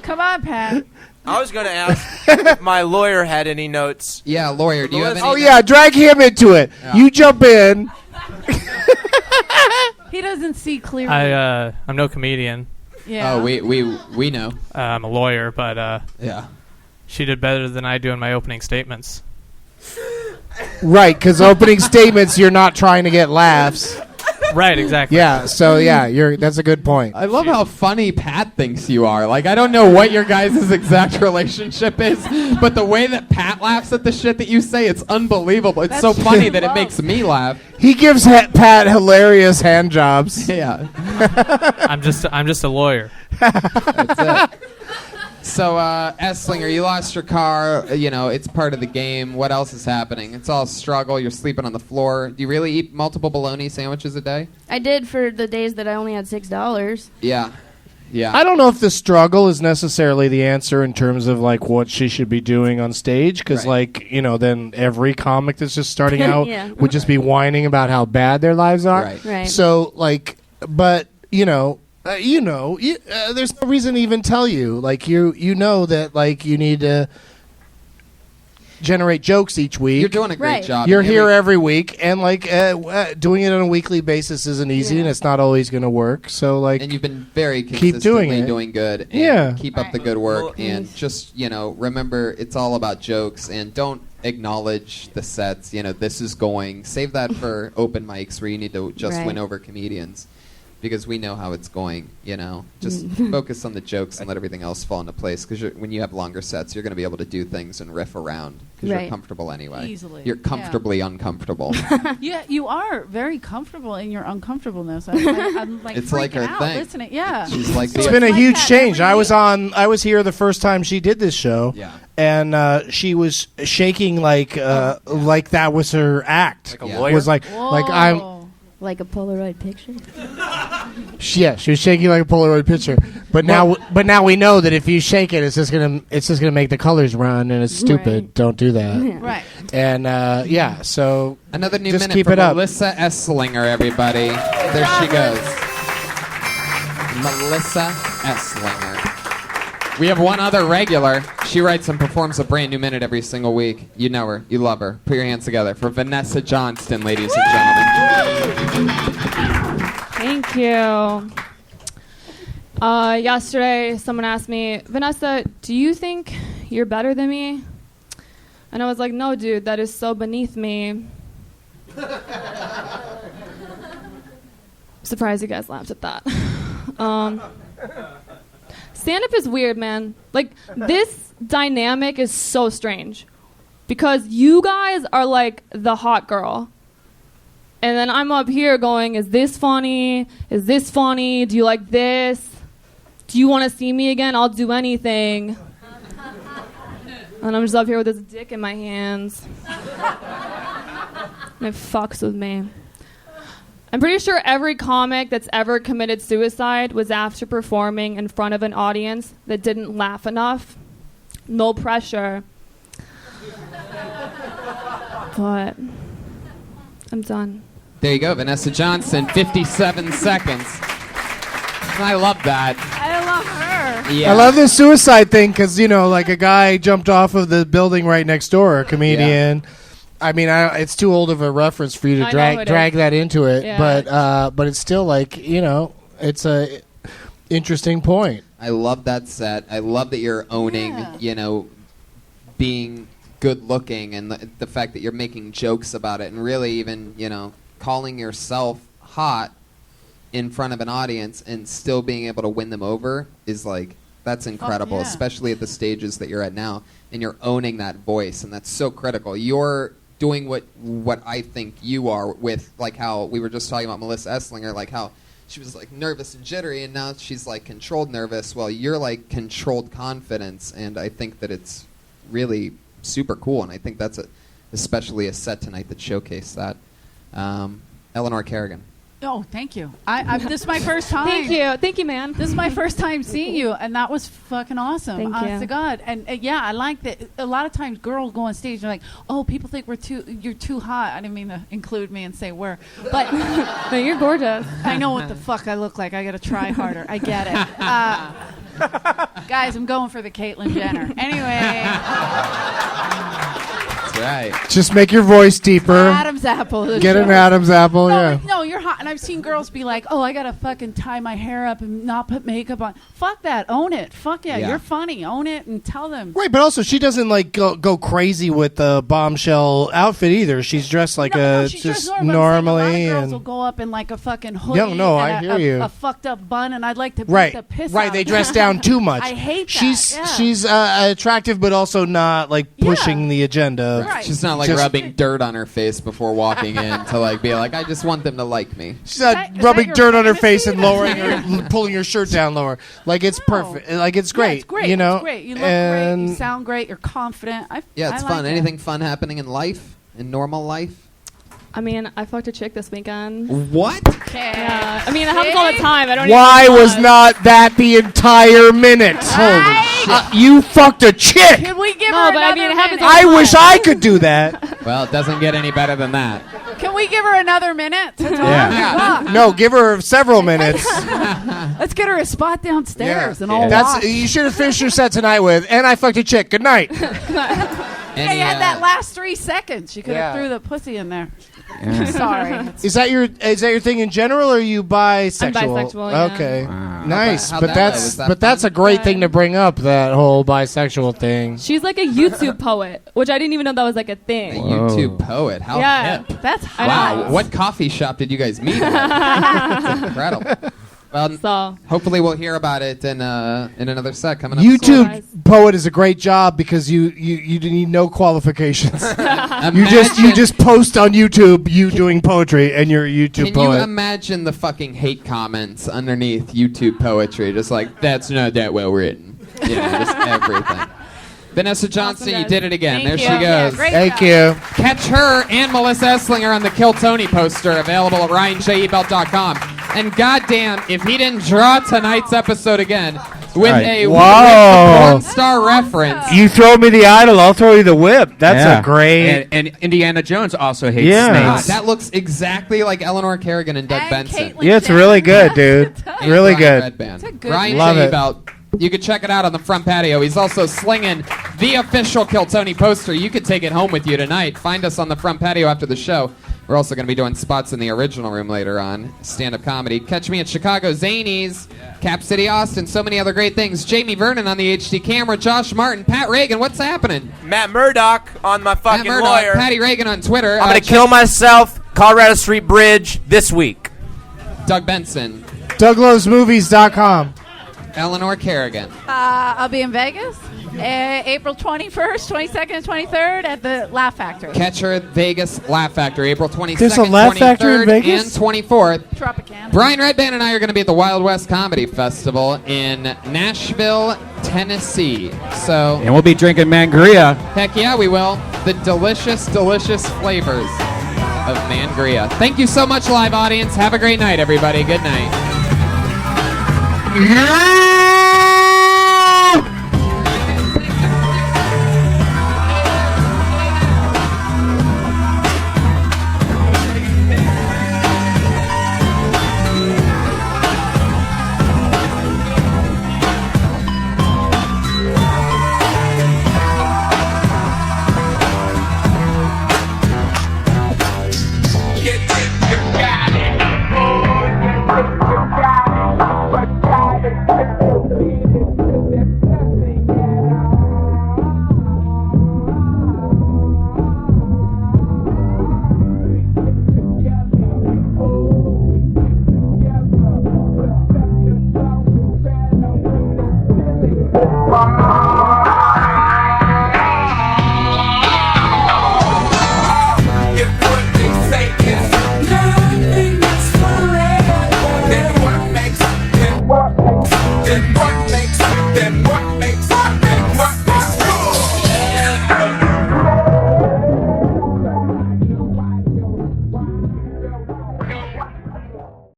Come on, Pat. I was going to ask if my lawyer had any notes. Yeah, lawyer. Do you have any? Oh yeah, drag him into it. Yeah. You jump in. He doesn't see clearly. I'm no comedian. Yeah. Oh, we know. I'm a lawyer, but Yeah. she did better than I do in my opening statements. Right, because opening statements, you're not trying to get laughs. Right, exactly. Yeah, so yeah, that's a good point. I love how funny Pat thinks you are. Like, I don't know what your guys' exact relationship is, but the way that Pat laughs at the shit that you say, it's unbelievable. It's so funny that it makes me laugh. He gives Pat hilarious hand jobs. Yeah. I'm just a lawyer. That's it. So, Esslinger, you lost your car. It's part of the game. What else is happening? It's all struggle. You're sleeping on the floor. Do you really eat multiple bologna sandwiches a day? I did for the days that I only had $6. Yeah. Yeah. I don't know if the struggle is necessarily the answer in terms of like what she should be doing on stage, because then every comic that's just starting out Yeah. would just be whining about how bad their lives are. Right. So but there's no reason to even tell you. Like you know that like you need to generate jokes each week. You're doing a great job. You're here every week, and doing it on a weekly basis isn't easy, and it's not always going to work. So and you've been very keep consistently doing it. good. And Yeah. keep up the good work, and just remember it's all about jokes, and don't acknowledge the sets. This is going. Save that for open mics where you need to just win over comedians. because we know how it's going, you know. Just focus on the jokes and let everything else fall into place, because when you have longer sets, you're going to be able to do things and riff around, because you're comfortable anyway. Easily. You're comfortably uncomfortable. Yeah, you are very comfortable in your uncomfortableness. I'm like It's freaking like her out thing. listening. Yeah. She's like It's been a huge change. I was here the first time she did this show, and she was shaking like that was her act. Like a lawyer? Was like I'm. Like a Polaroid picture. Yeah, she was shaking like a Polaroid picture. But now we know that if you shake it, it's just gonna make the colors run, and it's stupid. Right. Don't do that. Yeah. Right. And so another new just minute keep for it up. Melissa Esslinger, everybody. There she goes. Melissa Esslinger. We have one other regular. She writes and performs a brand new minute every single week. You know her. You love her. Put your hands together for Vanessa Johnston, ladies and gentlemen. Thank you. Yesterday, someone asked me, Vanessa, do you think you're better than me? And I was like, no, dude, that is so beneath me. Surprised you guys laughed at that. Stand-up is weird, man. Like, this dynamic is so strange. Because you guys are like the hot girl. And then I'm up here going, is this funny? Is this funny? Do you like this? Do you want to see me again? I'll do anything. And I'm just up here with this dick in my hands. And it fucks with me. I'm pretty sure every comic that's ever committed suicide was after performing in front of an audience that didn't laugh enough. No pressure. But I'm done. There you go, Vanessa Johnston, 57 seconds. I love that. I love her. Yeah. I love this suicide thing because, like a guy jumped off of the building right next door, a comedian. Yeah. I mean, it's too old of a reference for you to drag that into it, yeah. But it's still like, it's a interesting point. I love that set. I love that you're owning, being good looking, and the fact that you're making jokes about it, and really even, calling yourself hot in front of an audience and still being able to win them over is like, that's incredible, especially at the stages that you're at now, and you're owning that voice, and that's so critical. You're doing what I think you are with, like how we were just talking about Melissa Esslinger, like how she was like nervous and jittery, and now she's like controlled nervous. Well, you're like controlled confidence, and I think that it's really super cool, and I think that's especially a set tonight that showcased that. Eleanor Kerrigan. Oh, thank you. This is my first time. Thank you, man. This is my first time seeing you, and that was fucking awesome. Thank Honest you. to God. And I like that. A lot of times, girls go on stage and they're like, "Oh, people think you're too hot." I didn't mean to include me and say we're, but no, you're gorgeous. I know what the fuck I look like. I got to try harder. I get it. Guys, I'm going for the Caitlyn Jenner. Anyway. That's right. Just make your voice deeper. Adam's apple. Get an Adam's apple, yeah. No, you're hot. And I've seen girls be like, "Oh, I got to fucking tie my hair up and not put makeup on." Fuck that. Own it. Fuck yeah. You're funny. Own it and tell them. Right, but also she doesn't like go crazy with the bombshell outfit either. She's dressed like she's just dressed normally. A lot of girls and will go up in like a fucking hoodie. I and hear you. A fucked up bun, and I'd like to beat the piss out. Right, they dress down too much. I hate that. She's attractive, but also not like pushing the agenda. Right. She's not like rubbing dirt on her face before walking in to like be like, I just want them to like me. She's not rubbing dirt on her face and lowering her, pulling her shirt down lower. Like it's perfect. Like it's great. Yeah, it's great. You know, it's great. You look great. You sound great. You're confident. It's fun. Anything fun happening in life, in normal life? I mean, I fucked a chick this weekend. What? Yeah. I mean, it happens all the time. I don't. Why even was not that the entire minute? Holy shit! You fucked a chick. Can we give No, her but another I mean, it minute? happens all the I time. wish I could do that. Well, it doesn't get any better than that. Can we give her another minute to talk? Yeah. Fuck. No, give her several minutes. Let's get her a spot downstairs and all That's watch. you should have finished your set tonight with. And I fucked a chick. Good night. Yeah, you had that last 3 seconds. You could have threw the pussy in there. Yeah. Sorry. Is that your thing in general, or are you bisexual? I'm bisexual, yeah. Okay, Wow. nice. How'd But that that's go? Was that but that's a fun? great thing to bring up. That whole bisexual thing. She's like a YouTube poet, which I didn't even know that was like a A thing. YouTube poet. How Yeah. hip. That's I hot. know. Wow. What coffee shop did you guys meet at? That's incredible. Well, So hopefully we'll hear about it in another set coming up. YouTube poet is a great job because you need no qualifications. you just post on YouTube you doing poetry and you're a YouTube Can poet. you imagine the fucking hate comments underneath YouTube poetry? Just like, that's not that well written. Yeah, just everything. Vanessa Johnson, you did it again. Thank there you. she Yeah, goes. great Thank job. you. Catch her and Melissa Esslinger on the Kill Tony poster, available at RyanJebelt.com. And goddamn, if he didn't draw tonight's episode again with a porn star reference. You throw me the idol, I'll throw you the whip. That's Yeah. a great. And Indiana Jones also hates Yeah. God, snakes. that looks exactly like Eleanor Kerrigan and Doug And Benson. Caitlyn Yeah, it's Jenner. really good, dude. And Really Brian good. Redband. It's a good Ryan Love it. Ebelt. You can check it out on the front patio. He's also slinging the official Kill Tony poster. You could take it home with you tonight. Find us on the front patio after the show. We're also going to be doing spots in the original room later on, stand-up comedy. Catch me at Chicago Zanies, Cap City, Austin, so many other great things. Jamie Vernon on the HD camera, Josh Martin, Pat Reagan. What's happening? Matt Murdock on my fucking Matt Murdock, lawyer. Patty Reagan on Twitter. I'm gonna check kill myself. Colorado Street Bridge this week. Doug Benson, DougLovesMovies.com. Eleanor Kerrigan. I'll be in Vegas, April 21st, 22nd, and 23rd at the Laugh Factory. Catch her at Vegas Laugh Factory, April 22nd, There's a Laugh 23rd, Factory in Vegas? and 24th. Tropicana. Brian Redband and I are going to be at the Wild West Comedy Festival in Nashville, Tennessee. So, And we'll be drinking Mangria. heck yeah, we will. The delicious, delicious flavors of Mangria. Thank you so much, live audience. Have a great night, everybody. Good night. Yeah!